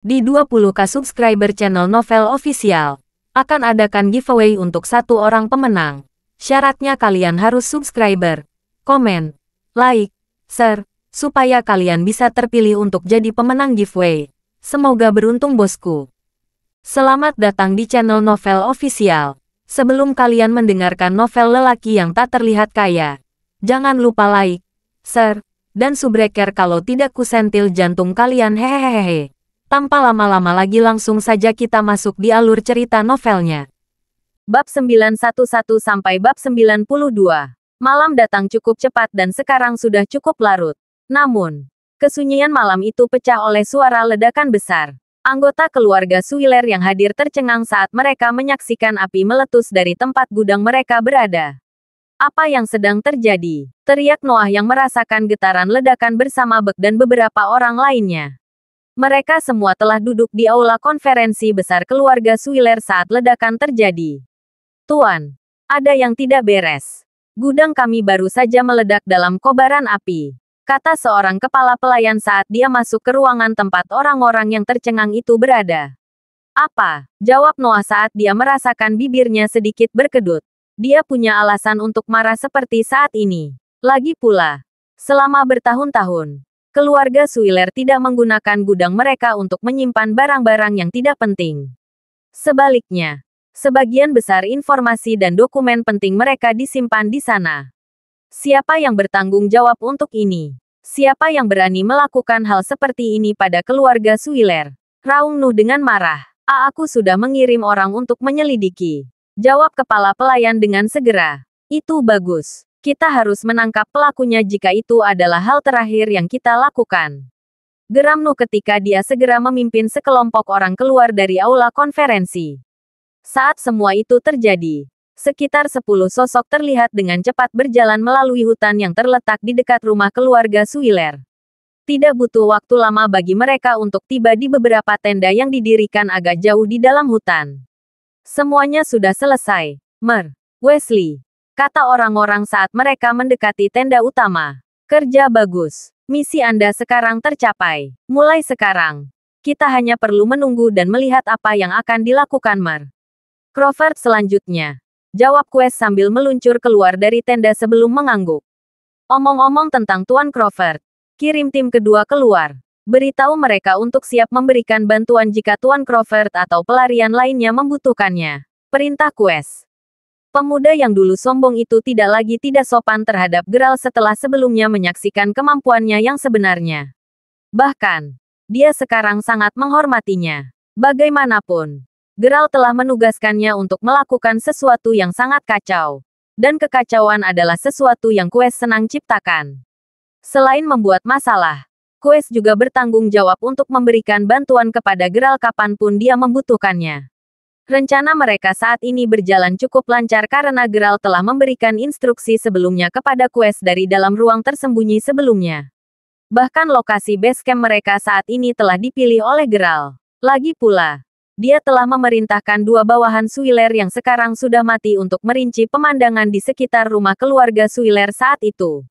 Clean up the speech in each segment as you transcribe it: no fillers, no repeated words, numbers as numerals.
Di 20K subscriber channel Novel Official, akan adakan giveaway untuk satu orang pemenang. Syaratnya kalian harus subscriber, komen, like, share, supaya kalian bisa terpilih untuk jadi pemenang giveaway. Semoga beruntung bosku. Selamat datang di channel Novel Official. Sebelum kalian mendengarkan novel lelaki yang tak terlihat kaya, jangan lupa like, share, dan subbreaker kalau tidak kusentil jantung kalian hehehehe. Tanpa lama-lama lagi langsung saja kita masuk di alur cerita novelnya. Bab 911 sampai bab 92. Malam datang cukup cepat dan sekarang sudah cukup larut. Namun, kesunyian malam itu pecah oleh suara ledakan besar. Anggota keluarga Suiler yang hadir tercengang saat mereka menyaksikan api meletus dari tempat gudang mereka berada. Apa yang sedang terjadi? Teriak Noah yang merasakan getaran ledakan bersama Bek dan beberapa orang lainnya. Mereka semua telah duduk di aula konferensi besar keluarga Suiler saat ledakan terjadi. Tuan, ada yang tidak beres. Gudang kami baru saja meledak dalam kobaran api, kata seorang kepala pelayan saat dia masuk ke ruangan tempat orang-orang yang tercengang itu berada. Apa? Jawab Noah saat dia merasakan bibirnya sedikit berkedut. Dia punya alasan untuk marah seperti saat ini. Lagi pula, selama bertahun-tahun, keluarga Suiler tidak menggunakan gudang mereka untuk menyimpan barang-barang yang tidak penting. Sebaliknya, sebagian besar informasi dan dokumen penting mereka disimpan di sana. Siapa yang bertanggung jawab untuk ini? Siapa yang berani melakukan hal seperti ini pada keluarga Suiler? Raung Nu dengan marah. Aku sudah mengirim orang untuk menyelidiki. Jawab kepala pelayan dengan segera. Itu bagus. Kita harus menangkap pelakunya jika itu adalah hal terakhir yang kita lakukan. Geram Nu ketika dia segera memimpin sekelompok orang keluar dari aula konferensi. Saat semua itu terjadi, sekitar 10 sosok terlihat dengan cepat berjalan melalui hutan yang terletak di dekat rumah keluarga Suiler. Tidak butuh waktu lama bagi mereka untuk tiba di beberapa tenda yang didirikan agak jauh di dalam hutan. Semuanya sudah selesai, Mer. Wesley, kata orang-orang saat mereka mendekati tenda utama. Kerja bagus. Misi Anda sekarang tercapai. Mulai sekarang, kita hanya perlu menunggu dan melihat apa yang akan dilakukan Mer. Crawford selanjutnya. Jawab Quest sambil meluncur keluar dari tenda sebelum mengangguk. Omong-omong tentang Tuan Crawford, kirim tim kedua keluar. Beritahu mereka untuk siap memberikan bantuan jika Tuan Crawford atau pelarian lainnya membutuhkannya. Perintah Quest. Pemuda yang dulu sombong itu tidak sopan terhadap Geralt setelah sebelumnya menyaksikan kemampuannya yang sebenarnya. Bahkan, dia sekarang sangat menghormatinya. Bagaimanapun, Geralt telah menugaskannya untuk melakukan sesuatu yang sangat kacau. Dan kekacauan adalah sesuatu yang Quest senang ciptakan. Selain membuat masalah, Quest juga bertanggung jawab untuk memberikan bantuan kepada Geralt kapanpun dia membutuhkannya. Rencana mereka saat ini berjalan cukup lancar karena Geralt telah memberikan instruksi sebelumnya kepada Quest dari dalam ruang tersembunyi sebelumnya. Bahkan lokasi base camp mereka saat ini telah dipilih oleh Geralt. Lagi pula, dia telah memerintahkan 2 bawahan Suiler yang sekarang sudah mati untuk merinci pemandangan di sekitar rumah keluarga Suiler saat itu.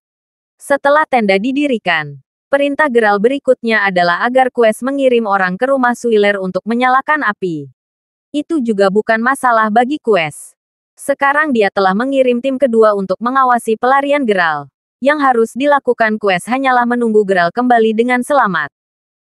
Setelah tenda didirikan, perintah Geralt berikutnya adalah agar Quest mengirim orang ke rumah Suiler untuk menyalakan api. Itu juga bukan masalah bagi Quest. Sekarang dia telah mengirim tim kedua untuk mengawasi pelarian Geralt. Yang harus dilakukan Quest hanyalah menunggu Geralt kembali dengan selamat.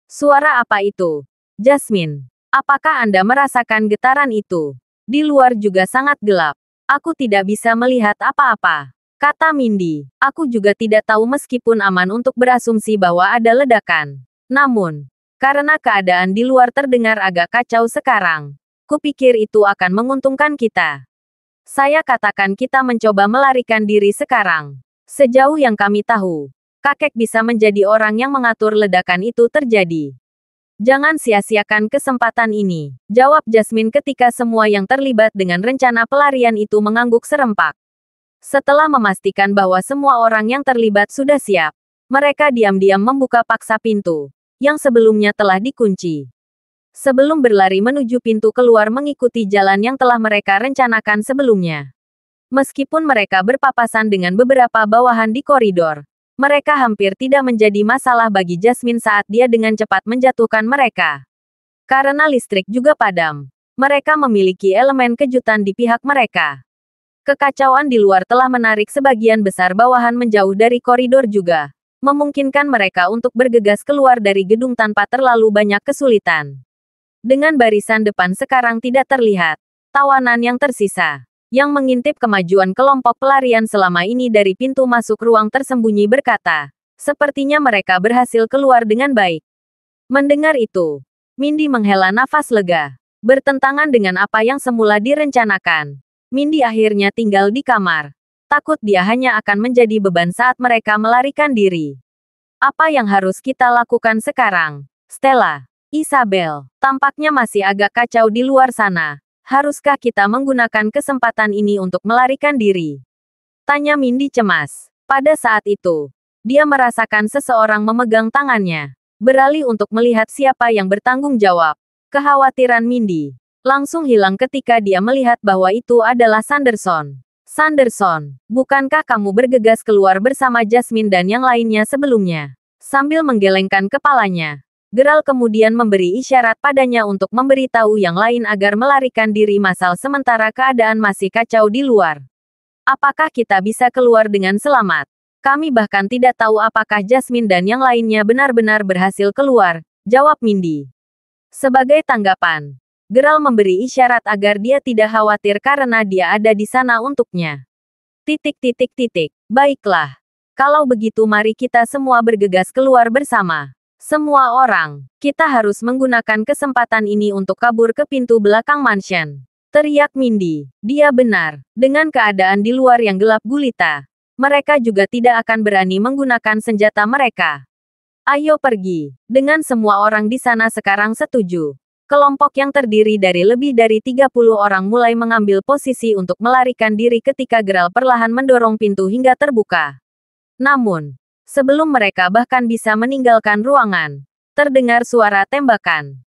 Suara apa itu? Jasmine, apakah Anda merasakan getaran itu? Di luar juga sangat gelap. Aku tidak bisa melihat apa-apa, kata Mindy. Aku juga tidak tahu meskipun aman untuk berasumsi bahwa ada ledakan. Namun, karena keadaan di luar terdengar agak kacau sekarang, kupikir itu akan menguntungkan kita. Saya katakan kita mencoba melarikan diri sekarang. Sejauh yang kami tahu, kakek bisa menjadi orang yang mengatur ledakan itu terjadi. Jangan sia-siakan kesempatan ini, jawab Jasmine ketika semua yang terlibat dengan rencana pelarian itu mengangguk serempak. Setelah memastikan bahwa semua orang yang terlibat sudah siap, mereka diam-diam membuka paksa pintu, yang sebelumnya telah dikunci. Sebelum berlari menuju pintu keluar mengikuti jalan yang telah mereka rencanakan sebelumnya. Meskipun mereka berpapasan dengan beberapa bawahan di koridor, mereka hampir tidak menjadi masalah bagi Jasmine saat dia dengan cepat menjatuhkan mereka. Karena listrik juga padam, mereka memiliki elemen kejutan di pihak mereka. Kekacauan di luar telah menarik sebagian besar bawahan menjauh dari koridor juga, memungkinkan mereka untuk bergegas keluar dari gedung tanpa terlalu banyak kesulitan. Dengan barisan depan sekarang tidak terlihat, tawanan yang tersisa, yang mengintip kemajuan kelompok pelarian selama ini dari pintu masuk ruang tersembunyi berkata, sepertinya mereka berhasil keluar dengan baik. Mendengar itu, Mindy menghela nafas lega. Bertentangan dengan apa yang semula direncanakan, Mindy akhirnya tinggal di kamar. Takut dia hanya akan menjadi beban saat mereka melarikan diri. Apa yang harus kita lakukan sekarang? Stella, Isabel, tampaknya masih agak kacau di luar sana. Haruskah kita menggunakan kesempatan ini untuk melarikan diri? Tanya Mindy cemas. Pada saat itu, dia merasakan seseorang memegang tangannya. Beralih untuk melihat siapa yang bertanggung jawab. Kekhawatiran Mindy langsung hilang ketika dia melihat bahwa itu adalah Sanderson. Sanderson, bukankah kamu bergegas keluar bersama Jasmine dan yang lainnya sebelumnya? Sambil menggelengkan kepalanya, Geralt kemudian memberi isyarat padanya untuk memberitahu yang lain agar melarikan diri masal sementara keadaan masih kacau di luar. Apakah kita bisa keluar dengan selamat? Kami bahkan tidak tahu apakah Jasmine dan yang lainnya benar-benar berhasil keluar, jawab Mindy. Sebagai tanggapan, Geralt memberi isyarat agar dia tidak khawatir karena dia ada di sana untuknya. Baiklah. Kalau begitu mari kita semua bergegas keluar bersama. Semua orang, kita harus menggunakan kesempatan ini untuk kabur ke pintu belakang mansion. Teriak Mindy. Dia benar. Dengan keadaan di luar yang gelap gulita, mereka juga tidak akan berani menggunakan senjata mereka. Ayo pergi. Dengan semua orang di sana sekarang setuju. Kelompok yang terdiri dari lebih dari 30 orang mulai mengambil posisi untuk melarikan diri ketika Geralt perlahan mendorong pintu hingga terbuka. Namun, sebelum mereka bahkan bisa meninggalkan ruangan, terdengar suara tembakan.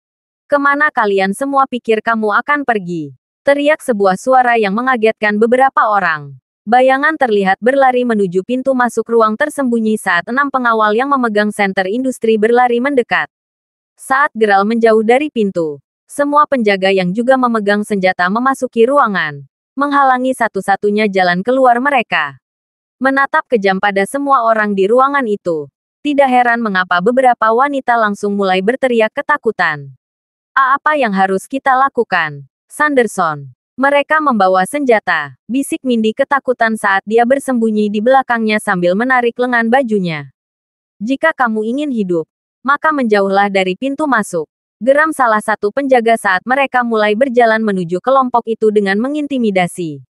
Kemana kalian semua pikir kamu akan pergi? Teriak sebuah suara yang mengagetkan beberapa orang. Bayangan terlihat berlari menuju pintu masuk ruang tersembunyi saat 6 pengawal yang memegang senter industri berlari mendekat. Saat Geralt menjauh dari pintu, semua penjaga yang juga memegang senjata memasuki ruangan, menghalangi satu-satunya jalan keluar mereka. Menatap kejam pada semua orang di ruangan itu, tidak heran mengapa beberapa wanita langsung mulai berteriak ketakutan. Apa yang harus kita lakukan? Sanderson. Mereka membawa senjata, bisik Mindy ketakutan saat dia bersembunyi di belakangnya sambil menarik lengan bajunya. Jika kamu ingin hidup, maka menjauhlah dari pintu masuk. Geram salah satu penjaga saat mereka mulai berjalan menuju kelompok itu dengan mengintimidasi.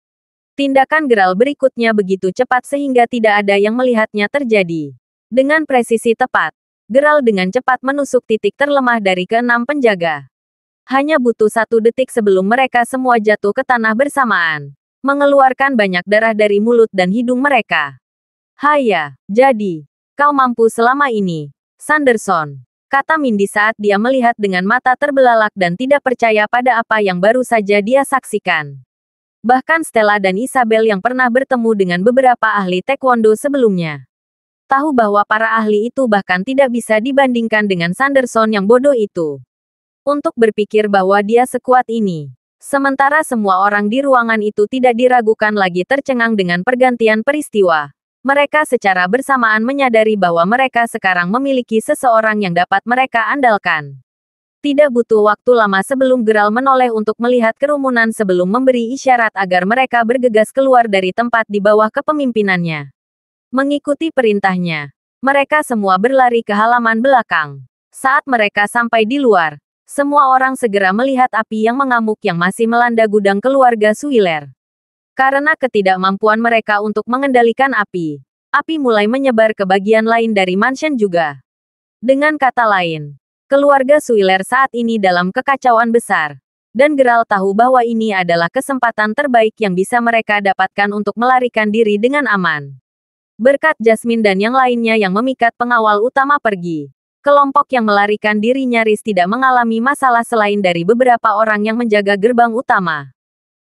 Tindakan Geralt berikutnya begitu cepat sehingga tidak ada yang melihatnya terjadi. Dengan presisi tepat, Geralt dengan cepat menusuk titik terlemah dari keenam penjaga. Hanya butuh 1 detik sebelum mereka semua jatuh ke tanah bersamaan, mengeluarkan banyak darah dari mulut dan hidung mereka. Haya, jadi, kau mampu selama ini, Sanderson, kata Mindy saat dia melihat dengan mata terbelalak dan tidak percaya pada apa yang baru saja dia saksikan. Bahkan Stella dan Isabel yang pernah bertemu dengan beberapa ahli taekwondo sebelumnya, tahu bahwa para ahli itu bahkan tidak bisa dibandingkan dengan Sanderson yang bodoh itu. Untuk berpikir bahwa dia sekuat ini. Sementara semua orang di ruangan itu tidak diragukan lagi tercengang dengan pergantian peristiwa. Mereka secara bersamaan menyadari bahwa mereka sekarang memiliki seseorang yang dapat mereka andalkan. Tidak butuh waktu lama sebelum Geralt menoleh untuk melihat kerumunan sebelum memberi isyarat agar mereka bergegas keluar dari tempat di bawah kepemimpinannya. Mengikuti perintahnya, mereka semua berlari ke halaman belakang. Saat mereka sampai di luar, semua orang segera melihat api yang mengamuk yang masih melanda gudang keluarga Suiller. Karena ketidakmampuan mereka untuk mengendalikan api, api mulai menyebar ke bagian lain dari mansion juga. Dengan kata lain, keluarga Suiller saat ini dalam kekacauan besar, dan Geralt tahu bahwa ini adalah kesempatan terbaik yang bisa mereka dapatkan untuk melarikan diri dengan aman. Berkat Jasmine dan yang lainnya yang memikat pengawal utama pergi, kelompok yang melarikan diri nyaris tidak mengalami masalah selain dari beberapa orang yang menjaga gerbang utama.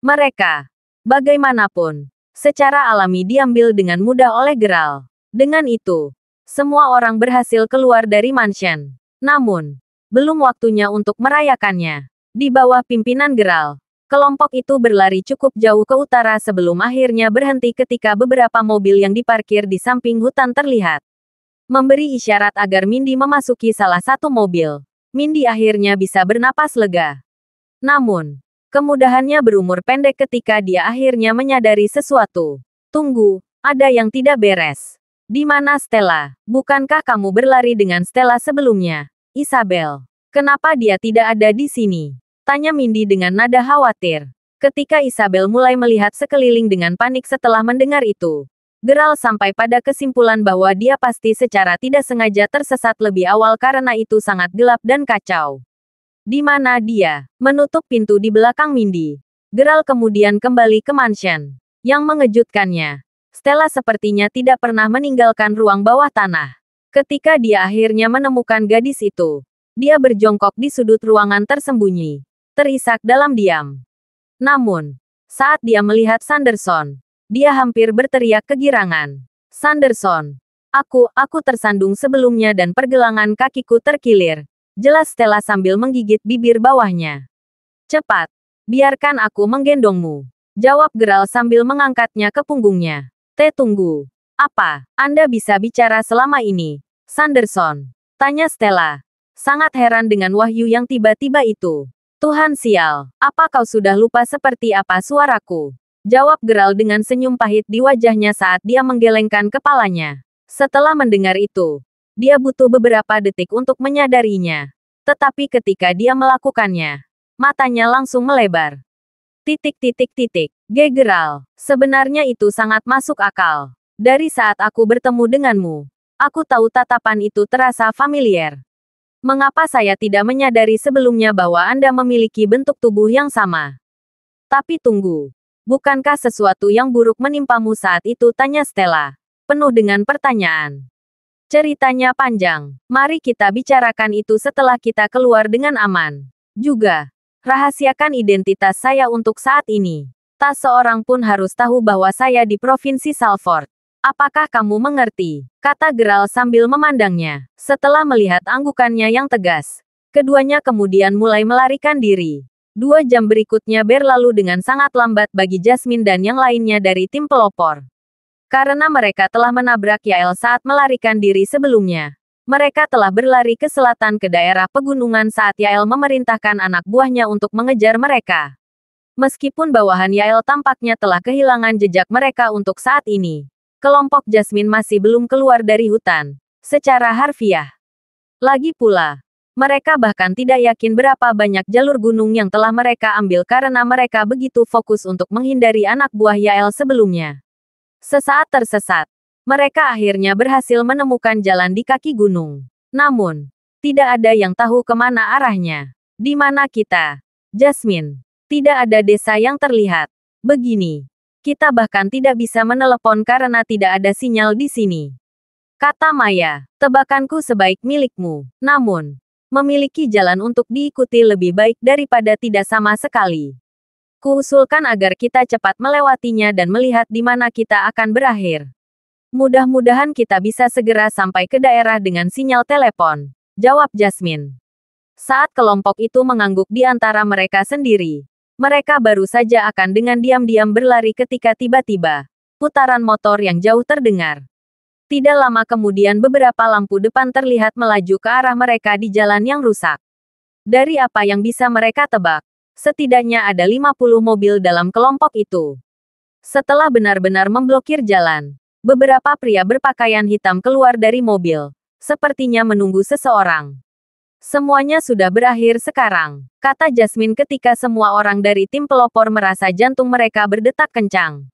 Mereka, bagaimanapun, secara alami diambil dengan mudah oleh Geralt. Dengan itu, semua orang berhasil keluar dari mansion. Namun, belum waktunya untuk merayakannya. Di bawah pimpinan Geralt, kelompok itu berlari cukup jauh ke utara sebelum akhirnya berhenti ketika beberapa mobil yang diparkir di samping hutan terlihat. Memberi isyarat agar Mindy memasuki salah satu mobil. Mindy akhirnya bisa bernapas lega. Namun, kemudahannya berumur pendek ketika dia akhirnya menyadari sesuatu. Tunggu, ada yang tidak beres. Di mana Stella? Bukankah kamu berlari dengan Stella sebelumnya? Isabel. Kenapa dia tidak ada di sini? Tanya Mindy dengan nada khawatir. Ketika Isabel mulai melihat sekeliling dengan panik setelah mendengar itu, Geralt sampai pada kesimpulan bahwa dia pasti secara tidak sengaja tersesat lebih awal karena itu sangat gelap dan kacau. Di mana dia? Menutup pintu di belakang Mindy. Geralt kemudian kembali ke mansion. Yang mengejutkannya, Stella sepertinya tidak pernah meninggalkan ruang bawah tanah. Ketika dia akhirnya menemukan gadis itu, dia berjongkok di sudut ruangan tersembunyi, terisak dalam diam. Namun, saat dia melihat Sanderson, dia hampir berteriak kegirangan. Sanderson, aku tersandung sebelumnya dan pergelangan kakiku terkilir. Jelas Stella sambil menggigit bibir bawahnya. Cepat, biarkan aku menggendongmu. Jawab Geralt sambil mengangkatnya ke punggungnya. Tunggu. Apa, Anda bisa bicara selama ini? Sanderson. Tanya Stella. Sangat heran dengan wahyu yang tiba-tiba itu. Tuhan sial, apa kau sudah lupa seperti apa suaraku? Jawab Geralt dengan senyum pahit di wajahnya saat dia menggelengkan kepalanya. Setelah mendengar itu, dia butuh beberapa detik untuk menyadarinya. Tetapi ketika dia melakukannya, matanya langsung melebar. Geralt, sebenarnya itu sangat masuk akal. Dari saat aku bertemu denganmu, aku tahu tatapan itu terasa familiar. Mengapa saya tidak menyadari sebelumnya bahwa Anda memiliki bentuk tubuh yang sama? Tapi tunggu, bukankah sesuatu yang buruk menimpamu saat itu? Tanya Stella, penuh dengan pertanyaan. Ceritanya panjang, mari kita bicarakan itu setelah kita keluar dengan aman. Juga, rahasiakan identitas saya untuk saat ini. Tak seorang pun harus tahu bahwa saya di Provinsi Salford. Apakah kamu mengerti? Kata Geralt sambil memandangnya. Setelah melihat anggukannya yang tegas, keduanya kemudian mulai melarikan diri. 2 jam berikutnya berlalu dengan sangat lambat bagi Jasmine dan yang lainnya dari tim pelopor. Karena mereka telah menabrak Yael saat melarikan diri sebelumnya. Mereka telah berlari ke selatan ke daerah pegunungan saat Yael memerintahkan anak buahnya untuk mengejar mereka. Meskipun bawahan Yael tampaknya telah kehilangan jejak mereka untuk saat ini, kelompok Jasmine masih belum keluar dari hutan, secara harfiah. Lagi pula, mereka bahkan tidak yakin berapa banyak jalur gunung yang telah mereka ambil karena mereka begitu fokus untuk menghindari anak buah Yael sebelumnya. Sesaat tersesat, mereka akhirnya berhasil menemukan jalan di kaki gunung. Namun, tidak ada yang tahu kemana arahnya. Di mana kita? Jasmine. Tidak ada desa yang terlihat. Begini. Kita bahkan tidak bisa menelepon karena tidak ada sinyal di sini. Kata Maya, tebakanku sebaik milikmu. Namun, memiliki jalan untuk diikuti lebih baik daripada tidak sama sekali. Kuusulkan agar kita cepat melewatinya dan melihat di mana kita akan berakhir. Mudah-mudahan kita bisa segera sampai ke daerah dengan sinyal telepon. Jawab Jasmine. Saat kelompok itu mengangguk di antara mereka sendiri, mereka baru saja akan dengan diam-diam berlari ketika tiba-tiba putaran motor yang jauh terdengar. Tidak lama kemudian beberapa lampu depan terlihat melaju ke arah mereka di jalan yang rusak. Dari apa yang bisa mereka tebak, setidaknya ada 50 mobil dalam kelompok itu. Setelah benar-benar memblokir jalan, beberapa pria berpakaian hitam keluar dari mobil, sepertinya menunggu seseorang. Semuanya sudah berakhir sekarang, kata Jasmine ketika semua orang dari tim pelopor merasa jantung mereka berdetak kencang.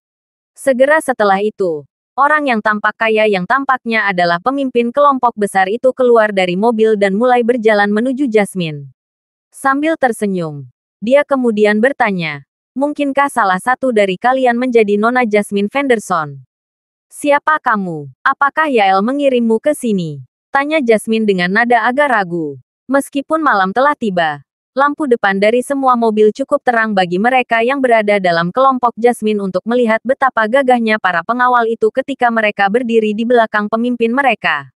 Segera setelah itu, orang yang tampak kaya yang tampaknya adalah pemimpin kelompok besar itu keluar dari mobil dan mulai berjalan menuju Jasmine. Sambil tersenyum, dia kemudian bertanya, mungkinkah salah satu dari kalian menjadi Nona Jasmine Fenderson? Siapa kamu? Apakah Yael mengirimmu ke sini? Tanya Jasmine dengan nada agak ragu. Meskipun malam telah tiba, lampu depan dari semua mobil cukup terang bagi mereka yang berada dalam kelompok Jasmine untuk melihat betapa gagahnya para pengawal itu ketika mereka berdiri di belakang pemimpin mereka.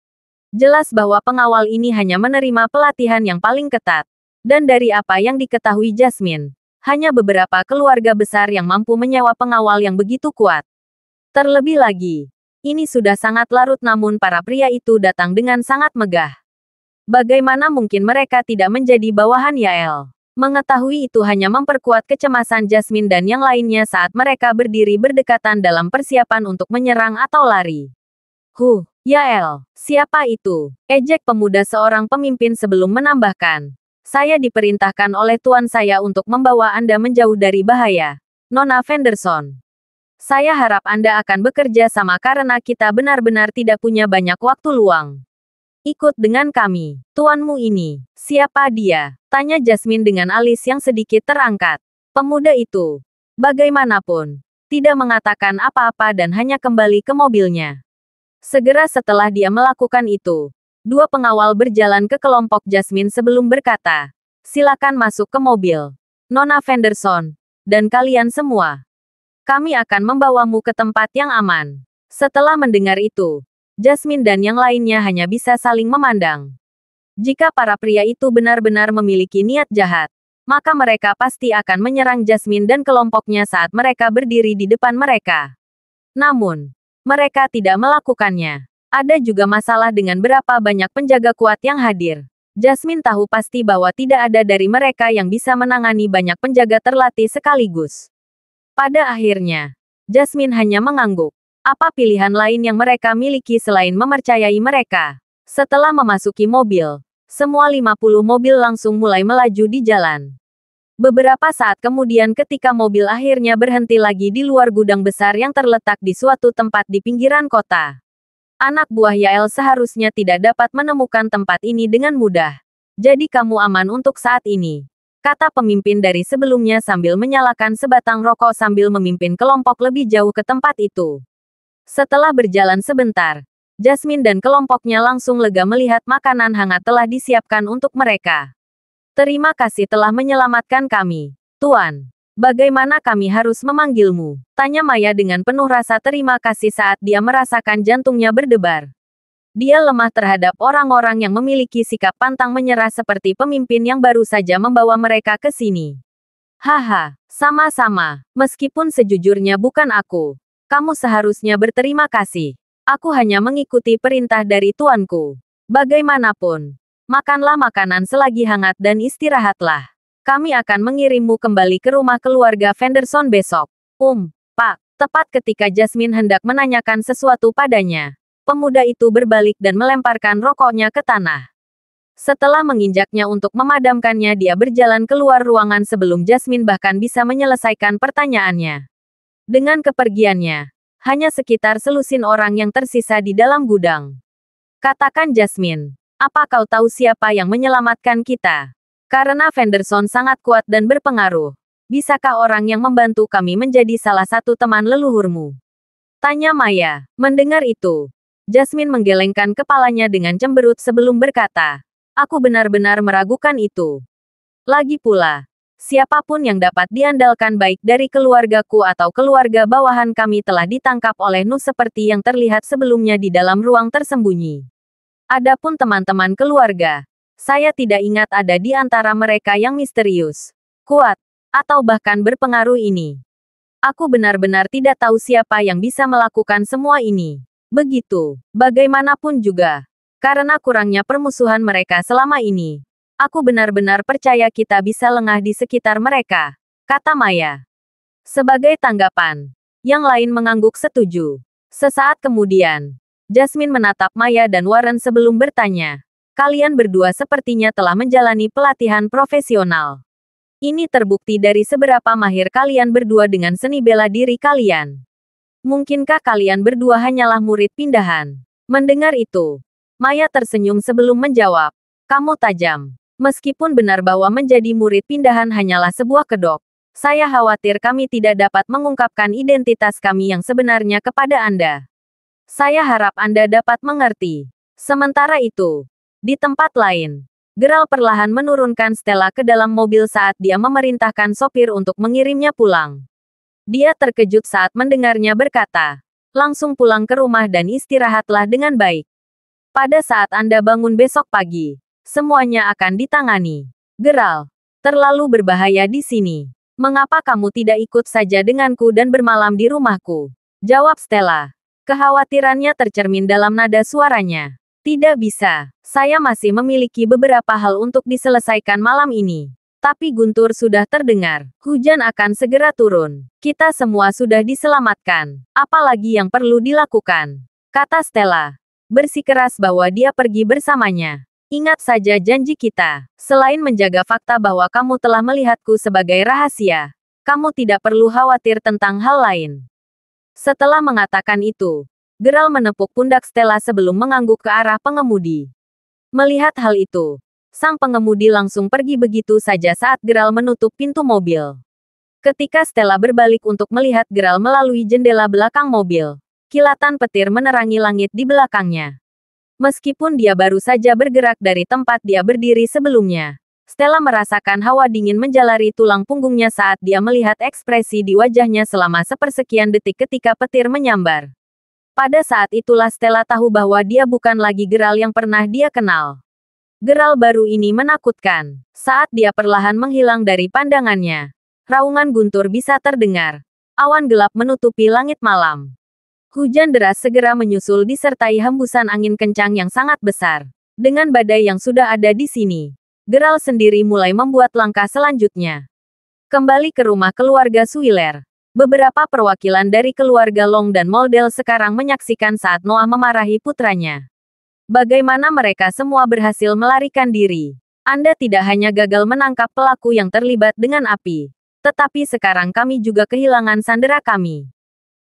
Jelas bahwa pengawal ini hanya menerima pelatihan yang paling ketat. Dan dari apa yang diketahui Jasmine, hanya beberapa keluarga besar yang mampu menyewa pengawal yang begitu kuat. Terlebih lagi, ini sudah sangat larut namun para pria itu datang dengan sangat megah. Bagaimana mungkin mereka tidak menjadi bawahan Yael? Mengetahui itu hanya memperkuat kecemasan Jasmine dan yang lainnya saat mereka berdiri berdekatan dalam persiapan untuk menyerang atau lari. Yael, siapa itu? Ejek pemuda seorang pemimpin sebelum menambahkan. Saya diperintahkan oleh tuan saya untuk membawa Anda menjauh dari bahaya. Nona Fenderson. Saya harap Anda akan bekerja sama karena kita benar-benar tidak punya banyak waktu luang. Ikut dengan kami. Tuanmu ini, siapa dia? Tanya Jasmine dengan alis yang sedikit terangkat. Pemuda itu, bagaimanapun, tidak mengatakan apa-apa dan hanya kembali ke mobilnya. Segera setelah dia melakukan itu, dua pengawal berjalan ke kelompok Jasmine sebelum berkata, silakan masuk ke mobil. Nona Fenderson, dan kalian semua. Kami akan membawamu ke tempat yang aman. Setelah mendengar itu, Jasmine dan yang lainnya hanya bisa saling memandang. Jika para pria itu benar-benar memiliki niat jahat, maka mereka pasti akan menyerang Jasmine dan kelompoknya saat mereka berdiri di depan mereka. Namun, mereka tidak melakukannya. Ada juga masalah dengan berapa banyak penjaga kuat yang hadir. Jasmine tahu pasti bahwa tidak ada dari mereka yang bisa menangani banyak penjaga terlatih sekaligus. Pada akhirnya, Jasmine hanya mengangguk. Apa pilihan lain yang mereka miliki selain mempercayai mereka? Setelah memasuki mobil, semua 50 mobil langsung mulai melaju di jalan. Beberapa saat kemudian ketika mobil akhirnya berhenti lagi di luar gudang besar yang terletak di suatu tempat di pinggiran kota. Anak buah Yael seharusnya tidak dapat menemukan tempat ini dengan mudah. Jadi kamu aman untuk saat ini, kata pemimpin dari sebelumnya sambil menyalakan sebatang rokok sambil memimpin kelompok lebih jauh ke tempat itu. Setelah berjalan sebentar, Jasmine dan kelompoknya langsung lega melihat makanan hangat telah disiapkan untuk mereka. Terima kasih telah menyelamatkan kami, Tuan. Bagaimana kami harus memanggilmu? Tanya Maya dengan penuh rasa terima kasih saat dia merasakan jantungnya berdebar. Dia lemah terhadap orang-orang yang memiliki sikap pantang menyerah seperti pemimpin yang baru saja membawa mereka ke sini. Haha, sama-sama, meskipun sejujurnya bukan aku. Kamu seharusnya berterima kasih. Aku hanya mengikuti perintah dari tuanku. Bagaimanapun, makanlah makanan selagi hangat dan istirahatlah. Kami akan mengirimmu kembali ke rumah keluarga Fenderson besok. Pak, tepat ketika Jasmine hendak menanyakan sesuatu padanya, pemuda itu berbalik dan melemparkan rokoknya ke tanah. Setelah menginjaknya untuk memadamkannya, dia berjalan keluar ruangan sebelum Jasmine bahkan bisa menyelesaikan pertanyaannya. Dengan kepergiannya, hanya sekitar selusin orang yang tersisa di dalam gudang. Katakan Jasmine, apa kau tahu siapa yang menyelamatkan kita? Karena Fenderson sangat kuat dan berpengaruh. Bisakah orang yang membantu kami menjadi salah satu teman leluhurmu? Tanya Maya. Mendengar itu, Jasmine menggelengkan kepalanya dengan cemberut sebelum berkata, aku benar-benar meragukan itu. Lagi pula, siapapun yang dapat diandalkan baik dari keluargaku atau keluarga bawahan kami telah ditangkap oleh Nu seperti yang terlihat sebelumnya di dalam ruang tersembunyi. Adapun teman-teman keluarga, saya tidak ingat ada di antara mereka yang misterius, kuat, atau bahkan berpengaruh ini. Aku benar-benar tidak tahu siapa yang bisa melakukan semua ini. Begitu, bagaimanapun juga, karena kurangnya permusuhan mereka selama ini. Aku benar-benar percaya kita bisa lengah di sekitar mereka, kata Maya. Sebagai tanggapan, yang lain mengangguk setuju. Sesaat kemudian, Jasmine menatap Maya dan Warren sebelum bertanya, kalian berdua sepertinya telah menjalani pelatihan profesional. Ini terbukti dari seberapa mahir kalian berdua dengan seni bela diri kalian. Mungkinkah kalian berdua hanyalah murid pindahan? Mendengar itu, Maya tersenyum sebelum menjawab, kamu tajam. Meskipun benar bahwa menjadi murid pindahan hanyalah sebuah kedok, saya khawatir kami tidak dapat mengungkapkan identitas kami yang sebenarnya kepada Anda. Saya harap Anda dapat mengerti. Sementara itu, di tempat lain, Geralt perlahan menurunkan Stella ke dalam mobil saat dia memerintahkan sopir untuk mengirimnya pulang. Dia terkejut saat mendengarnya berkata, langsung pulang ke rumah dan istirahatlah dengan baik. Pada saat Anda bangun besok pagi, semuanya akan ditangani. Geralt, terlalu berbahaya di sini. Mengapa kamu tidak ikut saja denganku dan bermalam di rumahku? Jawab Stella. Kekhawatirannya tercermin dalam nada suaranya. Tidak bisa. Saya masih memiliki beberapa hal untuk diselesaikan malam ini. Tapi guntur sudah terdengar. Hujan akan segera turun. Kita semua sudah diselamatkan. Apalagi yang perlu dilakukan? Kata Stella. Bersikeras bahwa dia pergi bersamanya. Ingat saja janji kita. Selain menjaga fakta bahwa kamu telah melihatku sebagai rahasia, kamu tidak perlu khawatir tentang hal lain. Setelah mengatakan itu, Geralt menepuk pundak Stella sebelum mengangguk ke arah pengemudi. Melihat hal itu, sang pengemudi langsung pergi begitu saja saat Geralt menutup pintu mobil. Ketika Stella berbalik untuk melihat Geralt melalui jendela belakang mobil, kilatan petir menerangi langit di belakangnya. Meskipun dia baru saja bergerak dari tempat dia berdiri sebelumnya, Stella merasakan hawa dingin menjalari tulang punggungnya saat dia melihat ekspresi di wajahnya selama sepersekian detik ketika petir menyambar. Pada saat itulah Stella tahu bahwa dia bukan lagi Geralt yang pernah dia kenal. Geralt baru ini menakutkan. Saat dia perlahan menghilang dari pandangannya, raungan guntur bisa terdengar. Awan gelap menutupi langit malam. Hujan deras segera menyusul disertai hembusan angin kencang yang sangat besar. Dengan badai yang sudah ada di sini, Geralt sendiri mulai membuat langkah selanjutnya. Kembali ke rumah keluarga Suiller. Beberapa perwakilan dari keluarga Long dan Moldel sekarang menyaksikan saat Noah memarahi putranya. Bagaimana mereka semua berhasil melarikan diri. Anda tidak hanya gagal menangkap pelaku yang terlibat dengan api, tetapi sekarang kami juga kehilangan sandera kami.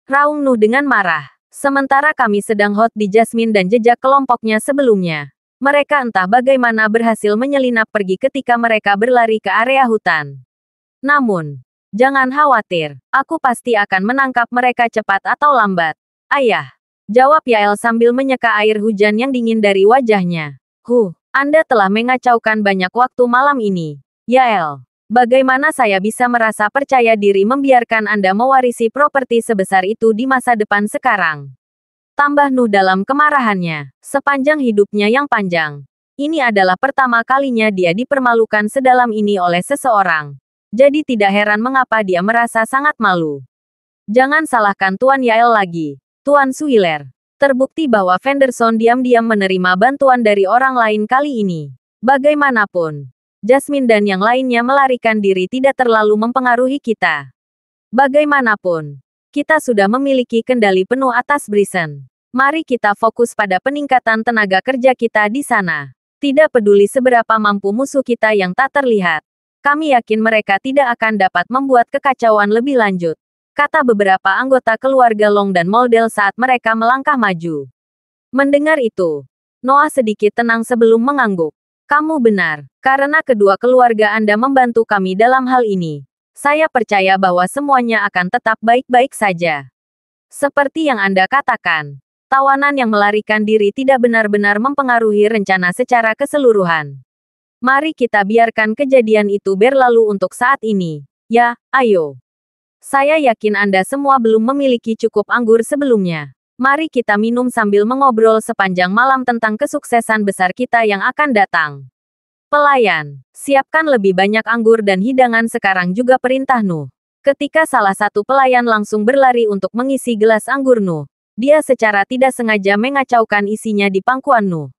Raung Nuh dengan marah. Sementara kami sedang hot di Jasmine dan jejak kelompoknya sebelumnya. Mereka entah bagaimana berhasil menyelinap pergi ketika mereka berlari ke area hutan. Namun, jangan khawatir. Aku pasti akan menangkap mereka cepat atau lambat. Ayah. Jawab Yael sambil menyeka air hujan yang dingin dari wajahnya. Anda telah mengacaukan banyak waktu malam ini. Yael. Bagaimana saya bisa merasa percaya diri membiarkan Anda mewarisi properti sebesar itu di masa depan sekarang? Tambah Nuh dalam kemarahannya. Sepanjang hidupnya yang panjang, ini adalah pertama kalinya dia dipermalukan sedalam ini oleh seseorang. Jadi tidak heran mengapa dia merasa sangat malu. Jangan salahkan Tuan Yael lagi, Tuan Suiller. Terbukti bahwa Fenderson diam-diam menerima bantuan dari orang lain kali ini. Bagaimanapun, Jasmine dan yang lainnya melarikan diri tidak terlalu mempengaruhi kita. Bagaimanapun, kita sudah memiliki kendali penuh atas Brisen. Mari kita fokus pada peningkatan tenaga kerja kita di sana. Tidak peduli seberapa mampu musuh kita yang tak terlihat. Kami yakin mereka tidak akan dapat membuat kekacauan lebih lanjut, kata beberapa anggota keluarga Long dan Moldel saat mereka melangkah maju. Mendengar itu, Noah sedikit tenang sebelum mengangguk. Kamu benar, karena kedua keluarga Anda membantu kami dalam hal ini. Saya percaya bahwa semuanya akan tetap baik-baik saja. Seperti yang Anda katakan, tawanan yang melarikan diri tidak benar-benar mempengaruhi rencana secara keseluruhan. Mari kita biarkan kejadian itu berlalu untuk saat ini. Ya, ayo. Saya yakin Anda semua belum memiliki cukup anggur sebelumnya. Mari kita minum sambil mengobrol sepanjang malam tentang kesuksesan besar kita yang akan datang. Pelayan, siapkan lebih banyak anggur dan hidangan sekarang juga, perintah Nuh. Ketika salah satu pelayan langsung berlari untuk mengisi gelas anggur Nuh, dia secara tidak sengaja mengacaukan isinya di pangkuan Nuh.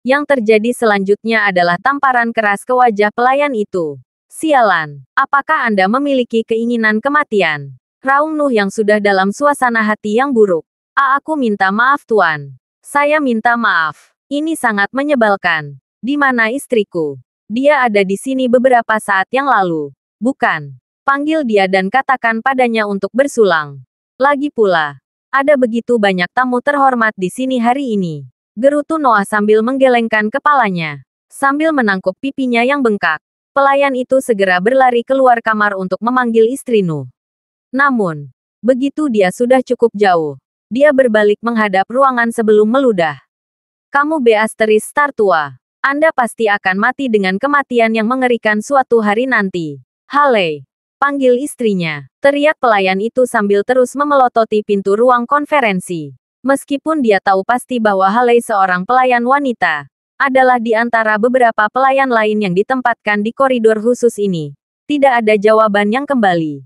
Yang terjadi selanjutnya adalah tamparan keras ke wajah pelayan itu. Sialan, apakah Anda memiliki keinginan kematian? Raung Nuh yang sudah dalam suasana hati yang buruk. Aku minta maaf Tuan. Saya minta maaf. Ini sangat menyebalkan. Di mana istriku? Dia ada di sini beberapa saat yang lalu. Bukan. Panggil dia dan katakan padanya untuk bersulang. Lagi pula, ada begitu banyak tamu terhormat di sini hari ini. Gerutu Noah sambil menggelengkan kepalanya. Sambil menangkup pipinya yang bengkak, pelayan itu segera berlari keluar kamar untuk memanggil istri Nuh. Namun, begitu dia sudah cukup jauh, dia berbalik menghadap ruangan sebelum meludah. Kamu Beatrice Star tua. Anda pasti akan mati dengan kematian yang mengerikan suatu hari nanti. Haley, panggil istrinya. Teriak pelayan itu sambil terus memelototi pintu ruang konferensi. Meskipun dia tahu pasti bahwa Haley seorang pelayan wanita, adalah di antara beberapa pelayan lain yang ditempatkan di koridor khusus ini. Tidak ada jawaban yang kembali.